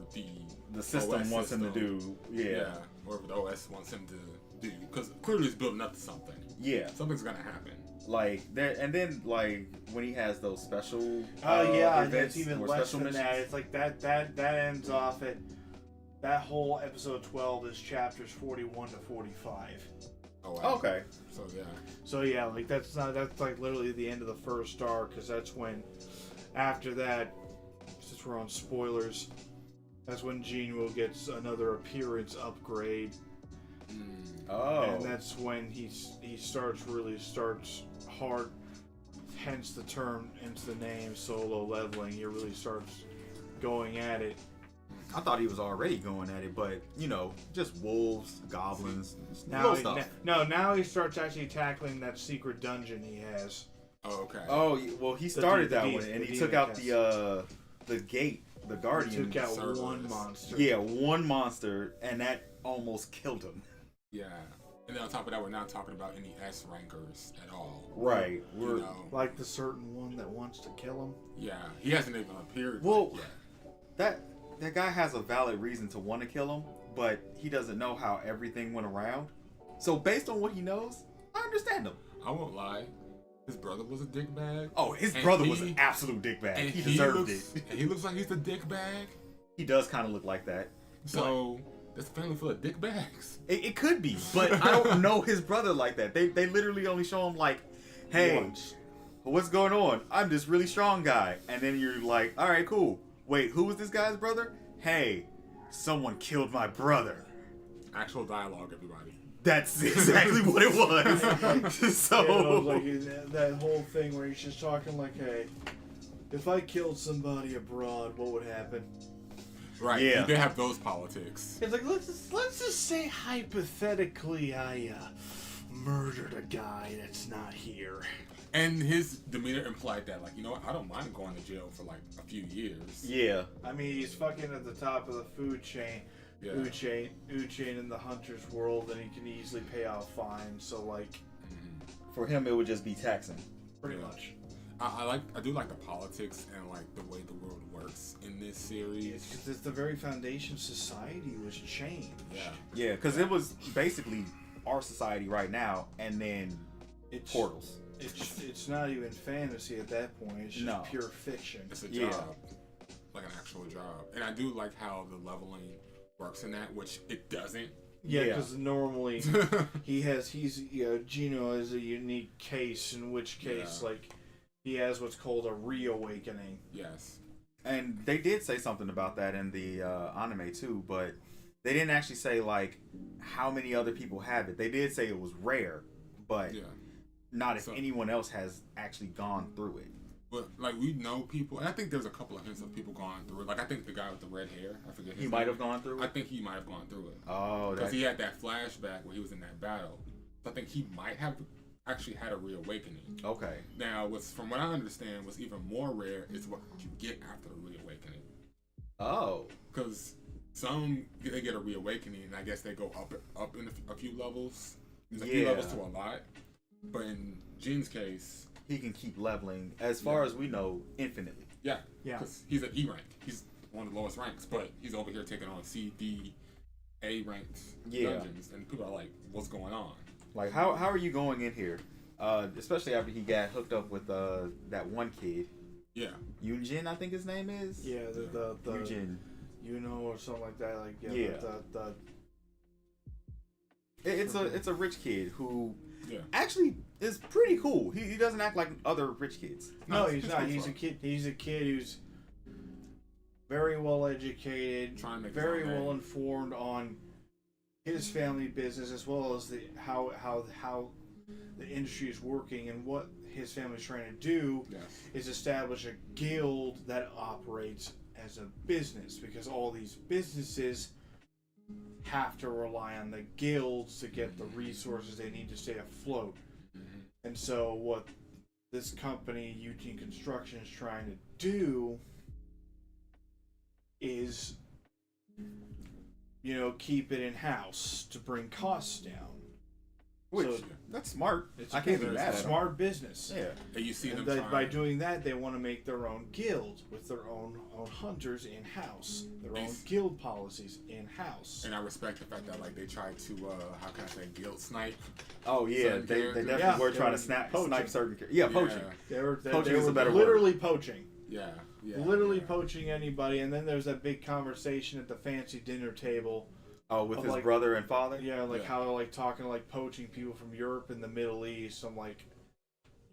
Speaker 2: the
Speaker 1: system wants him to do. Yeah.
Speaker 2: Or whatever the OS wants him to do. Because clearly he's building up to something.
Speaker 1: Yeah.
Speaker 2: Something's going to happen.
Speaker 1: When he has those special
Speaker 3: events,
Speaker 1: it's
Speaker 3: even
Speaker 1: or
Speaker 3: less
Speaker 1: special
Speaker 3: than
Speaker 1: missions.
Speaker 3: that. It's like that ends off at that whole episode 12 is chapters 41 to 45.
Speaker 2: Oh, wow.
Speaker 1: Okay.
Speaker 2: So
Speaker 3: that's literally the end of the first arc, because that's when, after that, since we're on spoilers, that's when Jinwoo gets another appearance upgrade.
Speaker 1: Oh.
Speaker 3: And that's when he starts hard, hence the term, hence the name, solo leveling. He really starts going at it.
Speaker 1: I thought he was already going at it, but just wolves, goblins,
Speaker 3: now
Speaker 1: stuff.
Speaker 3: Now he starts actually tackling that secret dungeon he has.
Speaker 2: Oh, okay.
Speaker 1: Oh, well, he started that one, and he took out the gate, the guardian.
Speaker 3: He took out one monster.
Speaker 1: Yeah, one monster, and that almost killed him.
Speaker 2: Yeah. And then on top of that, we're not talking about any S rankers at all.
Speaker 1: Right.
Speaker 3: Like the certain one that wants to kill him.
Speaker 2: Yeah. He hasn't even appeared
Speaker 1: yet. That guy has a valid reason to want to kill him, but he doesn't know how everything went around. So based on what he knows, I understand him.
Speaker 2: I won't lie. His brother was a dickbag.
Speaker 1: Oh, his brother was an absolute dickbag. He deserved it.
Speaker 2: And he looks like he's a dickbag.
Speaker 1: He does kind of look like that.
Speaker 2: So, this family full of dickbags.
Speaker 1: It could be, but I don't know his brother like that. They literally only show him hey, what's going on? I'm this really strong guy. And then you're like, all right, cool. Wait, who was this guy's brother? Hey, someone killed my brother.
Speaker 2: Actual dialogue, everybody.
Speaker 1: That's exactly what it was. So
Speaker 3: that whole thing where he's just talking hey, if I killed somebody abroad, what would happen?
Speaker 2: Right.
Speaker 1: Yeah.
Speaker 2: They have those politics.
Speaker 3: It's like let's just say hypothetically I murdered a guy that's not here.
Speaker 2: And his demeanor implied that, you know what, I don't mind going to jail for a few years.
Speaker 1: Yeah.
Speaker 3: I mean, he's fucking at the top of the food chain.
Speaker 2: Yeah.
Speaker 3: Food chain in the hunter's world, and he can easily pay out fines. So
Speaker 1: for him, it would just be taxing.
Speaker 3: Pretty much.
Speaker 2: I do like the politics and the way the world works in this series.
Speaker 3: It's the very foundation of society was changed.
Speaker 1: Yeah, because it was basically our society right now, and then portals.
Speaker 3: It's not even fantasy at that point. It's just pure fiction.
Speaker 2: It's a job, like an actual job. And I do like how the leveling works in that, which it doesn't
Speaker 3: Yeah, because normally Gino has a unique case, in which case, like, he has what's called a reawakening.
Speaker 2: Yes.
Speaker 1: And they did say something about that in the anime too, but they didn't actually say like how many other people have it. They did say it was rare, but not if anyone else has actually gone through it.
Speaker 2: But like we know people, and I think there's a couple of hints of people going through it. Like I think the guy with the red hair, I forget his name.
Speaker 1: He might have gone through it.
Speaker 2: I think he might have gone through it.
Speaker 1: Oh,
Speaker 2: because he had that flashback where he was in that battle. So I think he might have actually had a reawakening.
Speaker 1: Okay.
Speaker 2: Now, from what I understand, what's even more rare is what you get after the reawakening.
Speaker 1: Oh.
Speaker 2: Because some they get a reawakening, and I guess they go up in a few levels. There's a few levels to a lot, but in Jin's case,
Speaker 1: he can keep leveling, as far as we know, infinitely.
Speaker 2: Yeah. Because he's an E rank. He's one of the lowest ranks, but he's over here taking on C, D, A ranked dungeons, and people are like, "What's going on?"
Speaker 1: Like, how are you going in here? Especially after he got hooked up with that one kid.
Speaker 2: Yeah.
Speaker 1: Yunjin, I think his name is.
Speaker 3: Yeah, the
Speaker 1: Yunjin.
Speaker 3: Or something like that. Like
Speaker 1: It's a rich kid who
Speaker 3: actually
Speaker 1: is pretty cool. He doesn't act like other rich kids.
Speaker 3: No, he's not. He's a kid. He's a kid who's very well educated, very well informed on his family business, as well as how the industry is working, and what his family's trying to do is establish a guild that operates as a business, because all these businesses have to rely on the guilds to get the resources they need to stay afloat. And so what this company, Eugene Construction, is trying to do is, keep it in-house to bring costs down.
Speaker 1: Which, that's smart. I can't be mad at
Speaker 3: smart business.
Speaker 1: Yeah.
Speaker 2: And you see them
Speaker 3: by doing that, they want to make their own guild with their own hunters in-house, their own guild policies in-house.
Speaker 2: And I respect the fact that, like, they tried to, how can I say, guild snipe.
Speaker 1: Oh yeah, they definitely were trying to snipe certain characters. Yeah, poaching.
Speaker 3: They were
Speaker 1: is a better
Speaker 3: literally
Speaker 1: word.
Speaker 3: poaching.
Speaker 2: Yeah.
Speaker 3: Literally poaching anybody, and then there's that big conversation at the fancy dinner table.
Speaker 1: Oh, with his brother and father?
Speaker 3: Yeah, how talking poaching people from Europe and the Middle East. I'm like,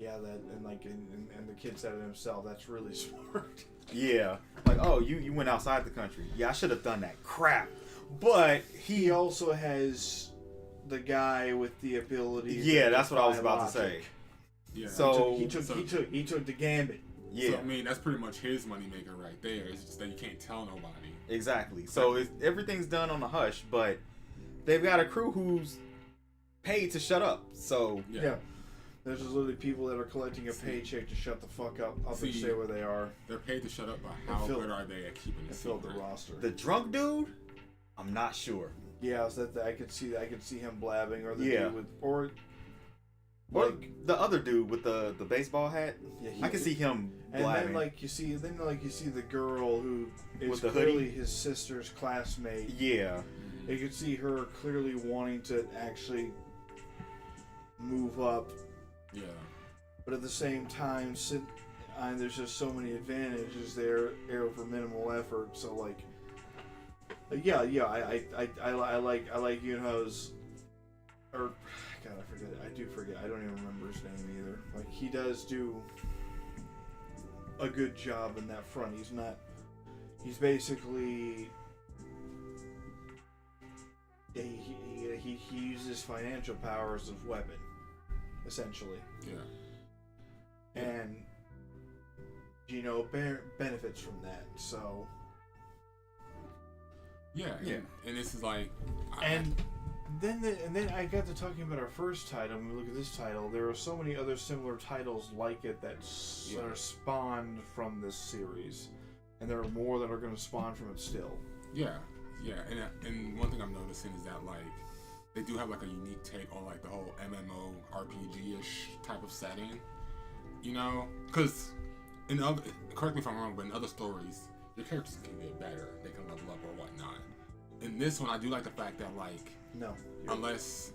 Speaker 3: and the kid said it himself, that's really smart.
Speaker 1: Yeah. Like, oh, you went outside the country. Yeah, I should have done that. Crap. But
Speaker 3: he also has the guy with the ability.
Speaker 1: Yeah, that's what I was about to say.
Speaker 2: Yeah.
Speaker 1: So
Speaker 3: he took the gambit.
Speaker 1: Yeah.
Speaker 2: So, I mean, that's pretty much his moneymaker right there. It's just that you can't tell nobody.
Speaker 1: Exactly. So everything's done on the hush, but they've got a crew who's paid to shut up. So
Speaker 3: yeah. There's just literally people that are collecting a paycheck to shut the fuck up and say where they are.
Speaker 2: They're paid to shut up, but how good are they at keeping it
Speaker 3: fill the roster?
Speaker 1: The drunk dude, I'm not sure.
Speaker 3: Yeah, so that I could see him blabbing, or the dude with
Speaker 1: or the other dude with the baseball hat. Yeah, I can see him blabbing.
Speaker 3: And then you see the girl who is
Speaker 1: with the
Speaker 3: clearly
Speaker 1: hoodie?
Speaker 3: his sister's classmate.
Speaker 1: Yeah.
Speaker 3: You could see her clearly wanting to actually move up.
Speaker 2: Yeah.
Speaker 3: But at the same time, there's just so many advantages there for minimal effort. So I like Yunho's, or God, I forget. I do forget. I don't even remember his name either. Like, he does do a good job in that front. He's basically he uses financial power as a weapon, essentially.
Speaker 2: Yeah.
Speaker 3: And benefits from that. So
Speaker 2: yeah. And this is like,
Speaker 3: Then I got to talking about our first title. When we look at this title, there are so many other similar titles like it that are spawned from this series, and there are more that are going to spawn from it still.
Speaker 2: Yeah. And one thing I'm noticing is that they do have a unique take on the whole MMO RPG-ish type of setting, because correct me if I'm wrong, but in other stories, your characters can get better, they can level up or whatnot. In this one, I do like the fact that
Speaker 3: no,
Speaker 2: unless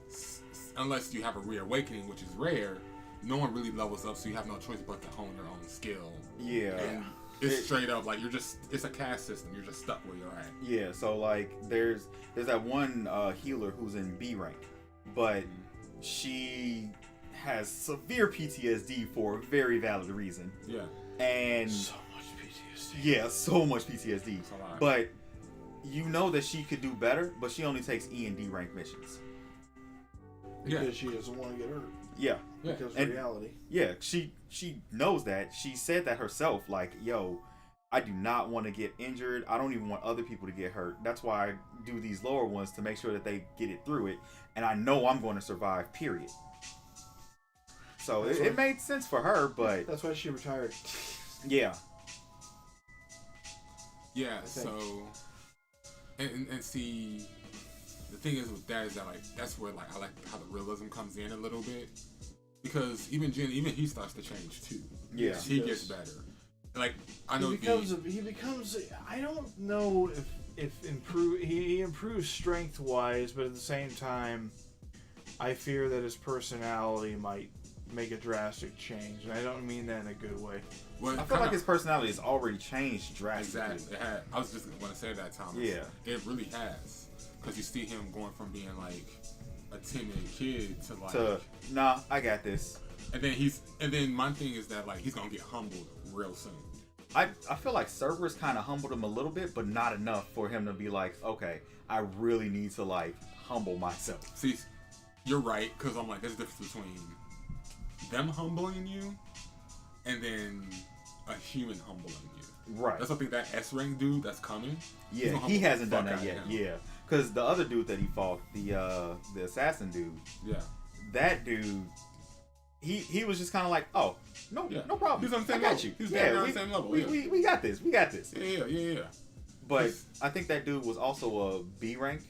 Speaker 2: you have a reawakening, which is rare, no one really levels up, so you have no choice but to hone your own skill.
Speaker 1: Yeah.
Speaker 2: And It's straight up like it's a caste system. You're just stuck where you're at.
Speaker 1: Yeah, so like there's that one healer who's in B rank, but she has severe PTSD for a very valid reason.
Speaker 2: Yeah.
Speaker 1: And
Speaker 3: So much PTSD.
Speaker 1: yeah, so much PTSD.
Speaker 2: It's a lot.
Speaker 1: But you know that she could do better, but she only takes E and D rank missions.
Speaker 5: Because she doesn't want to get hurt.
Speaker 1: Yeah.
Speaker 5: Because
Speaker 1: And-
Speaker 5: reality.
Speaker 1: Yeah, she knows that. She said that herself, like, yo, I do not want to get injured. I don't even want other people to get hurt. That's why I do these lower ones to make sure that they get it through it. And I know I'm going to survive, period. So it made sense for her, but
Speaker 5: That's why she retired.
Speaker 1: yeah.
Speaker 2: Yeah,
Speaker 5: think.
Speaker 2: so and see, the thing is with that is that like that's where like I like how the realism comes in a little bit, because even he starts to change too.
Speaker 1: Yeah.
Speaker 2: he gets better. Like I know
Speaker 5: He becomes. I don't know if he improves strength wise, but at the same time, I fear that his personality might make a drastic change, and I don't mean that in a good way.
Speaker 2: well,
Speaker 1: I feel like his personality has already changed drastically.
Speaker 2: exactly. I was just going to say that, Thomas.
Speaker 1: Yeah.
Speaker 2: It really has, because you see him going from being like a timid kid to like
Speaker 1: Nah, I got this.
Speaker 2: and then my thing is that like he's gonna get humbled real soon.
Speaker 1: I feel like Cerberus kind of humbled him a little bit, but not enough for him to be like, okay, I really need to like humble myself.
Speaker 2: See, you're right, because I'm like, there's a difference between them humbling you and then a human humbling you.
Speaker 1: Right.
Speaker 2: That's something that S rank dude that's coming. he's
Speaker 1: Yeah,
Speaker 2: gonna humble
Speaker 1: he
Speaker 2: the
Speaker 1: hasn't done
Speaker 2: fuck
Speaker 1: that
Speaker 2: out
Speaker 1: yet.
Speaker 2: of him.
Speaker 1: Yeah, because the other dude that he fought, the assassin dude,
Speaker 2: Yeah.
Speaker 1: that dude, he was just kind of like, oh, no,
Speaker 2: Yeah.
Speaker 1: no problem.
Speaker 2: He's on the same
Speaker 1: I got
Speaker 2: level.
Speaker 1: you.
Speaker 2: He's
Speaker 1: yeah,
Speaker 2: down on the same level,
Speaker 1: We,
Speaker 2: yeah.
Speaker 1: we got this. We got this.
Speaker 2: Yeah.
Speaker 1: But I think that dude was also a B rank.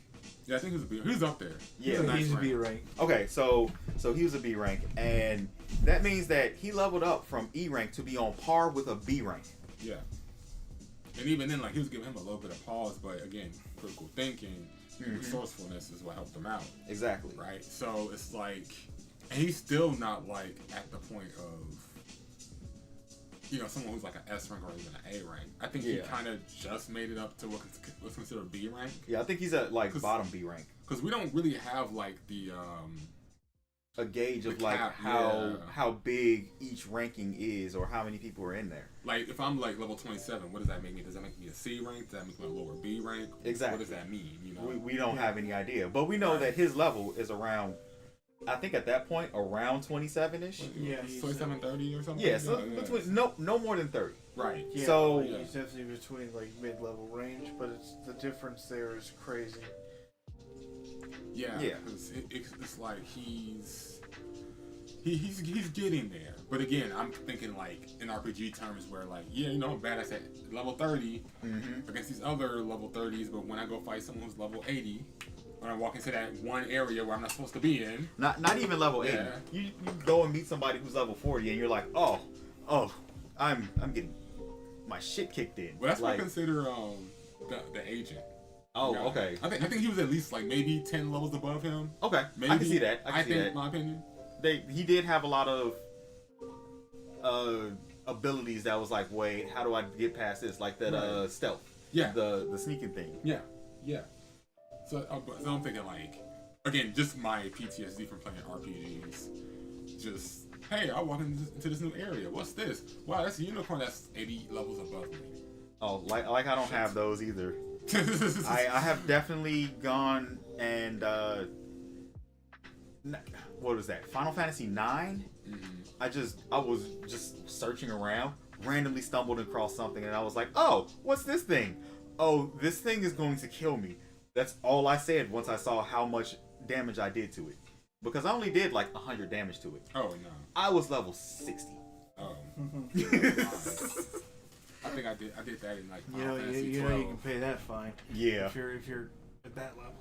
Speaker 2: Yeah, I think he's up there.
Speaker 1: Yeah,
Speaker 2: a nice
Speaker 5: He's a
Speaker 2: rank.
Speaker 5: B rank.
Speaker 1: Okay, so he was a B rank, and that means that he leveled up from E rank to be on par with a B rank.
Speaker 2: Yeah. And even then, like, he was giving him a little bit of pause, but again, critical thinking and resourcefulness is what helped him out,
Speaker 1: Exactly.
Speaker 2: right? So it's like, and he's still not like at the point of, someone who's like an S rank or even an A rank. I think he
Speaker 1: Yeah.
Speaker 2: kind of just made it up to what's considered B rank,
Speaker 1: Yeah, I think he's at like
Speaker 2: 'Cause-
Speaker 1: bottom B rank.
Speaker 2: because we don't really have like the
Speaker 1: A gauge of
Speaker 2: The
Speaker 1: like
Speaker 2: cap,
Speaker 1: how
Speaker 2: yeah.
Speaker 1: how big each ranking is or how many people are in there.
Speaker 2: like if I'm like level 27, what does that make me? Does that make me a C rank? Does that make me a lower B rank?
Speaker 1: Exactly.
Speaker 2: What does that mean?
Speaker 1: We don't have any idea, but we know that his level is around. I think at that point around 27ish.
Speaker 5: Yeah, he's
Speaker 2: 27, 30 or something.
Speaker 1: Yeah, so between no more than 30.
Speaker 2: Right.
Speaker 5: Yeah,
Speaker 1: So-
Speaker 5: like, he's definitely between like mid-level range, but it's the difference there is crazy.
Speaker 2: Yeah.
Speaker 1: Yeah.
Speaker 2: 'Cause it's like he's getting there. But again, I'm thinking like in RPG terms where like, I'm badass at level 30 against these other level 30s, but when I go fight someone who's level 80, when I walk into that one area where I'm not supposed to be in,
Speaker 1: Not even level 80.
Speaker 2: Yeah.
Speaker 1: You go and meet somebody who's level 40 and you're like, oh, I'm getting my shit kicked in.
Speaker 2: well, that's what I
Speaker 1: like,
Speaker 2: consider the agent.
Speaker 1: oh,
Speaker 2: You know?
Speaker 1: okay.
Speaker 2: I think he was at least like maybe 10 levels above him.
Speaker 1: Okay.
Speaker 2: Maybe.
Speaker 1: I can see that. I can see
Speaker 2: think,
Speaker 1: that.
Speaker 2: my opinion.
Speaker 1: He did have a lot of abilities that was like, wait, how do I get past this? Like that
Speaker 2: Right.
Speaker 1: stealth.
Speaker 2: Yeah.
Speaker 1: The sneaking thing.
Speaker 2: Yeah. So I'm thinking like, again, just my PTSD from playing RPGs. Just, hey, I walk into this new area. What's this? Wow, that's a unicorn that's 80 levels above me.
Speaker 1: Oh, like I don't have those either. I have definitely gone and what was that? Final Fantasy 9? I was just searching around, randomly stumbled across something, and I was like, oh, what's this thing? Oh, this thing is going to kill me. That's all I said once I saw how much damage I did to it. Because I only did like 100 damage to it.
Speaker 2: Oh no.
Speaker 1: I was level 60.
Speaker 2: Oh. I think I did that in like
Speaker 5: You
Speaker 2: Final
Speaker 5: know,
Speaker 2: Fantasy
Speaker 5: you
Speaker 2: 12.
Speaker 5: know, you can pay that fine.
Speaker 1: Yeah.
Speaker 5: If you're at that level.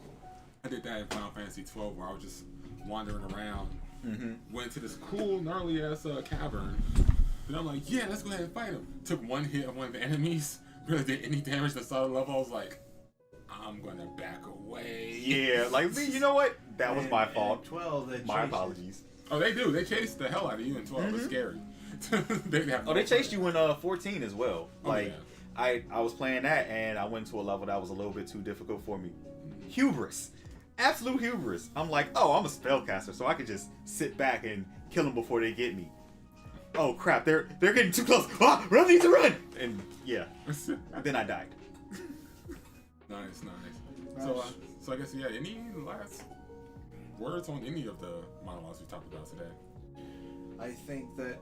Speaker 2: I did that in Final Fantasy 12 where I was just wandering around.
Speaker 1: Mm-hmm.
Speaker 2: Went to this cool gnarly ass cavern. And I'm like, yeah, let's go ahead and fight him. Took one hit of one of the enemies. Really did any damage to solid level. I was like, I'm gonna back away.
Speaker 1: Yeah, like you know what? That was my
Speaker 5: And
Speaker 1: fault.
Speaker 5: 12, they
Speaker 1: My
Speaker 5: chased
Speaker 1: apologies.
Speaker 2: Oh, they do. They chase the hell out of you in 12. It's scary. They have
Speaker 1: Oh, they chased you in 14 as well.
Speaker 2: Oh,
Speaker 1: Like
Speaker 2: yeah.
Speaker 1: I was playing that and I went to a level that was a little bit too difficult for me. Hubris. Absolute hubris. I'm like, oh, I'm a spellcaster, so I could just sit back and kill them before they get me. Oh crap, they're getting too close. Ah, I need to run! And yeah. Then I died.
Speaker 2: Nice. So I guess any last words on any of the monologues we talked about today?
Speaker 5: I think that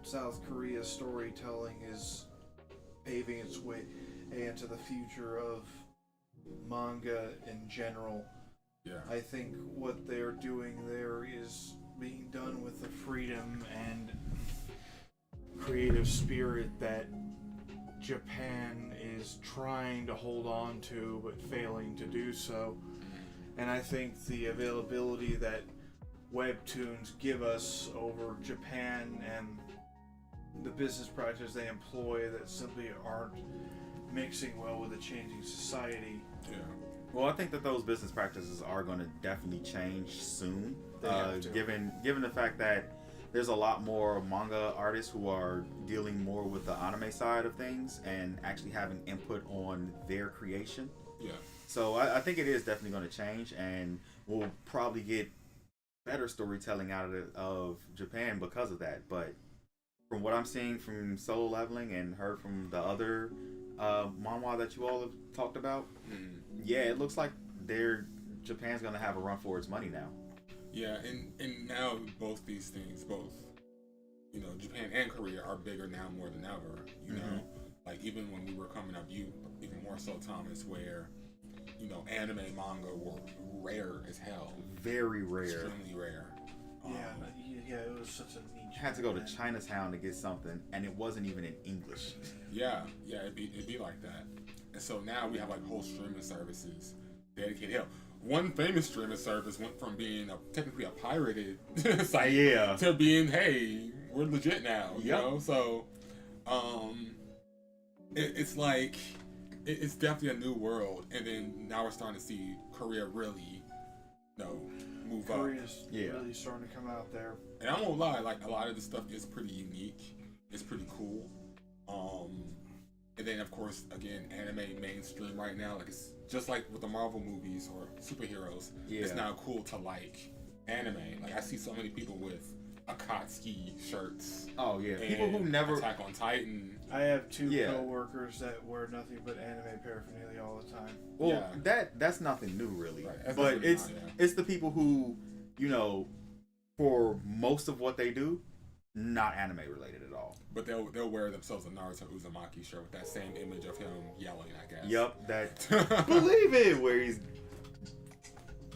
Speaker 5: South Korea's storytelling is paving its way into the future of manga in general.
Speaker 2: Yeah.
Speaker 5: I think what they're doing there is being done with the freedom and creative spirit that Japan is trying to hold on to but failing to do so. And I think the availability that webtoons give us over Japan and the business practices they employ that simply aren't mixing well with a changing society.
Speaker 2: Yeah.
Speaker 1: Well, I think that those business practices are going to definitely change soon.
Speaker 5: They have to.
Speaker 1: Given the fact that there's a lot more manga artists who are dealing more with the anime side of things and actually having input on their creation.
Speaker 2: Yeah.
Speaker 1: So I think it is definitely going to change, and we'll probably get better storytelling out of Japan because of that. But from what I'm seeing from Solo Leveling and heard from the other manhwa that you all have talked about, yeah, it looks like Japan's going to have a run for its money now.
Speaker 2: Yeah, and now both these things, Japan and Korea are bigger now more than ever. You know, like even when we were coming up, you even more so, Thomas, where anime manga were rare as hell.
Speaker 1: Very rare.
Speaker 2: Extremely rare.
Speaker 5: Yeah, it was such a niche.
Speaker 1: Had to go to Chinatown to get something, and it wasn't even in English.
Speaker 2: Yeah, it'd be like that. And so now we have like whole streaming services dedicated. Hell, one famous streaming service went from being technically a pirated site to being, hey, we're legit now. You know, so it's like it's definitely a new world. And then now we're starting to see Korea really, move
Speaker 5: Korea's
Speaker 2: up.
Speaker 5: really starting to come out there.
Speaker 2: And I won't lie, like a lot of the stuff is pretty unique. It's pretty cool. And then of course, again, anime mainstream right now, like it's just like with the Marvel movies or superheroes. It's now cool to like anime. Like I see so many people with Akatsuki shirts.
Speaker 1: Oh yeah, people who never
Speaker 2: Attack on Titan.
Speaker 5: I have two co-workers that wear nothing but anime paraphernalia all the time.
Speaker 1: Well, that's nothing new really.
Speaker 2: Right.
Speaker 1: But it's the people who, for most of what they do, not anime related at all.
Speaker 2: But they'll wear themselves a Naruto Uzumaki shirt with that same image of him yelling, I guess.
Speaker 1: Yup, that believe it, where he's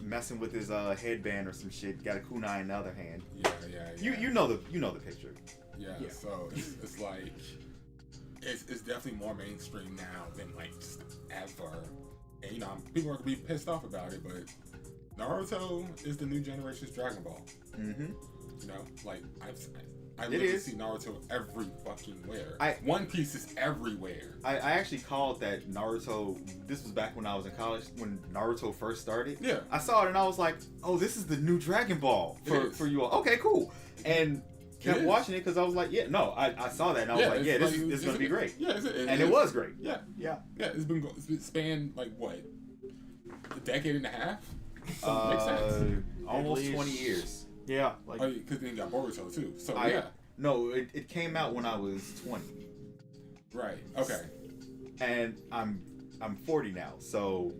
Speaker 1: messing with his headband or some shit. Got a kunai in the other hand.
Speaker 2: Yeah.
Speaker 1: You know the picture.
Speaker 2: Yeah. So it's like it's definitely more mainstream now than like just ever. And people are gonna be pissed off about it, but Naruto is the new generation's Dragon Ball. Like I literally see Naruto every fucking where. One Piece is everywhere.
Speaker 1: I actually called that Naruto. This was back when I was in college, when Naruto first started.
Speaker 2: Yeah.
Speaker 1: I saw it and I was like, oh, this is the new Dragon Ball for you all. Okay, cool. And kept watching it because I was like, I saw that and I was like, this is going to be great.
Speaker 2: Yeah,
Speaker 1: and it was great.
Speaker 2: Yeah. It's been spanned like what, a decade and a half? Makes sense.
Speaker 1: Almost 20 years.
Speaker 5: Yeah,
Speaker 2: because then you got Boruto too. So
Speaker 1: no, it came out when I was 20.
Speaker 2: Right. Okay.
Speaker 1: And I'm 40 now, so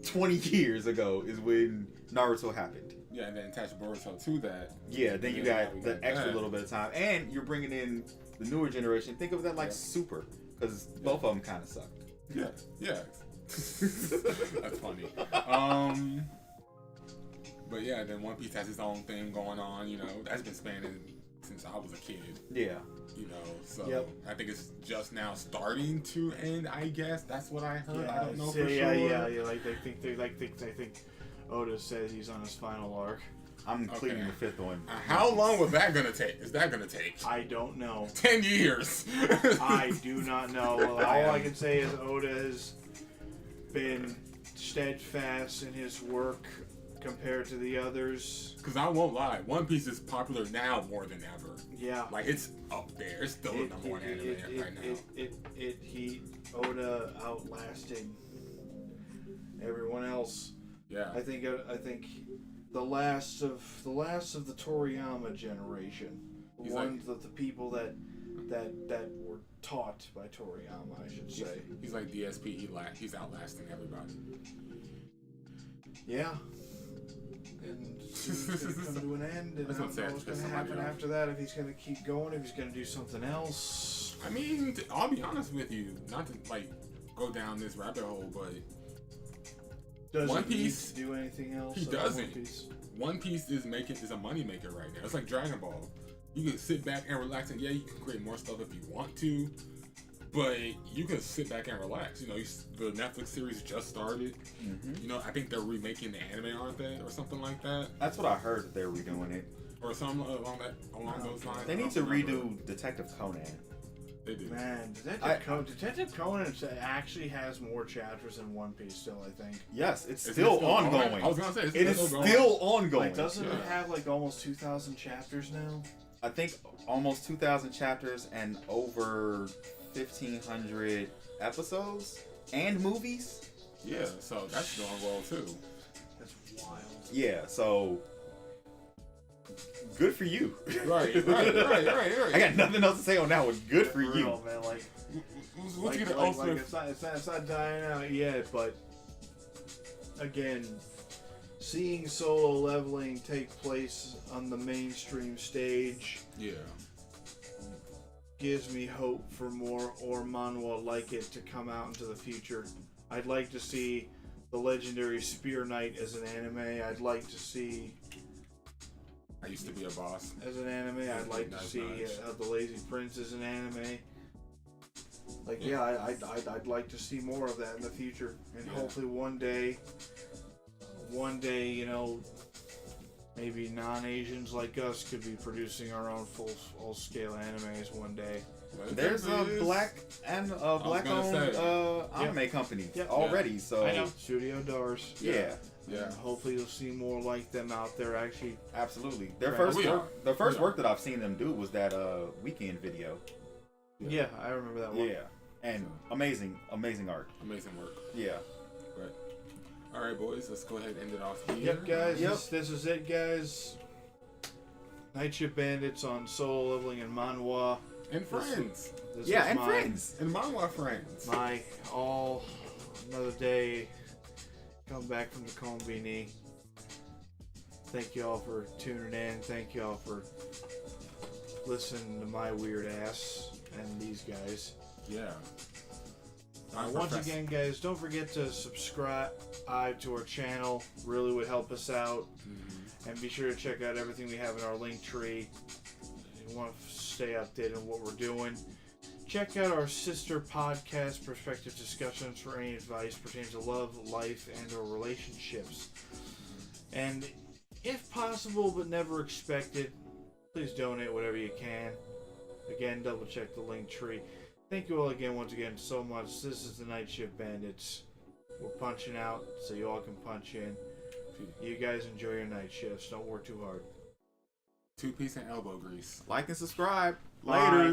Speaker 1: 20 years ago is when Naruto happened.
Speaker 2: Yeah, and then attach Boruto to that.
Speaker 1: Yeah, then you got the extra little bit of time, and you're bringing in the newer generation. Think of that like Super, because both of them kind of sucked.
Speaker 2: Yeah. That's funny. But yeah, then One Piece has its own thing going on. That's been spanning since I was a kid. Yeah. So I think it's just now starting to end. I guess that's what I heard. I don't know for sure.
Speaker 5: Yeah. Like they think Oda says he's on his final arc.
Speaker 1: I'm completing the fifth one.
Speaker 2: How long was that gonna take? Is that gonna take?
Speaker 5: I don't know.
Speaker 2: 10 years.
Speaker 5: I do not know. Well, all I can say is Oda has been steadfast in his work compared to the others.
Speaker 2: Because I won't lie, One Piece is popular now more than ever.
Speaker 5: Yeah.
Speaker 2: Like, it's up there. It's still the number one anime right now.
Speaker 5: Oda outlasting everyone else.
Speaker 2: Yeah.
Speaker 5: I think the last of the Toriyama generation, the people that were taught by Toriyama, I should say.
Speaker 2: He's like DSP. He's outlasting everybody.
Speaker 5: Yeah. And it's going to come to an end, and I don't know what's going to happen after that, if he's going to keep going, if he's going to do something else.
Speaker 2: I mean, I'll be honest with you, not to like go down this rabbit hole, but One Piece
Speaker 5: do anything else?
Speaker 2: He doesn't. One Piece is a money maker right now. It's like Dragon Ball. You can sit back and relax, and yeah, you can create more stuff if you want to, but you can sit back and relax. You know, the Netflix series just started. Mm-hmm. You know, I think they're remaking the anime, aren't they, or something like that?
Speaker 1: That's what I heard, that they're redoing it.
Speaker 2: Or something along those lines.
Speaker 1: They need to redo Detective Conan.
Speaker 2: They do.
Speaker 5: Man, Detective Conan actually has more chapters than One Piece still, I think.
Speaker 1: Yes, it's still ongoing.
Speaker 2: I was going to say,
Speaker 1: it is still ongoing.
Speaker 5: Like, doesn't it have like almost 2,000 chapters now?
Speaker 1: I think almost 2,000 chapters and over 1,500 episodes and movies.
Speaker 2: Yeah, so that's going well too.
Speaker 5: That's wild.
Speaker 1: Yeah, so good for you.
Speaker 2: Right.
Speaker 1: I got nothing else to say on that one. Good for you.
Speaker 5: Real, man. It's not dying out yet, but again, seeing solo leveling take place on the mainstream stage, gives me hope for more or manhwa like it to come out into the future. I'd like to see the legendary Spear Knight as an anime. I'd like to see.
Speaker 2: I used to be a boss.
Speaker 5: As an anime, I'd like to see The Lazy Prince as an anime. Like, I'd like to see more of that in the future, and hopefully one day, you know, maybe non-Asians like us could be producing our own full-scale animes one day.
Speaker 1: There's a black-owned anime company already, so
Speaker 5: I know. Studio Dars.
Speaker 1: Yeah.
Speaker 2: Yeah.
Speaker 5: And hopefully you'll see more like them out there. Actually,
Speaker 1: absolutely. The first work that I've seen them do was that Weekend video.
Speaker 5: Yeah, I remember that one.
Speaker 1: Yeah, and amazing art.
Speaker 2: Amazing work.
Speaker 1: Yeah.
Speaker 2: But all right, boys, let's go ahead and end it off here.
Speaker 5: Yep, guys. This is it, guys. NightshiftBandits on solo leveling and manhwa.
Speaker 2: And friends.
Speaker 5: This
Speaker 1: friends.
Speaker 2: And manhwa friends.
Speaker 5: Another day. Come back from the Konbini. Thank you all for tuning in. Thank you all for listening to my weird ass and these guys.
Speaker 2: Yeah.
Speaker 5: Once again, guys, don't forget to subscribe to our channel. Really would help us out. Mm-hmm. And be sure to check out everything we have in our link tree. If you want to stay updated on what we're doing. Check out our sister podcast, Perspective Discussions, for any advice pertaining to love, life, and or relationships. And if possible but never expected, please donate whatever you can. Again, double check the link tree. Thank you all again, once again, so much. This is the NightshiftBandits. We're punching out so you all can punch in. You guys enjoy your night shifts. Don't work too hard.
Speaker 2: 2-piece and elbow grease.
Speaker 1: Like and subscribe.
Speaker 5: Bye.
Speaker 1: Later.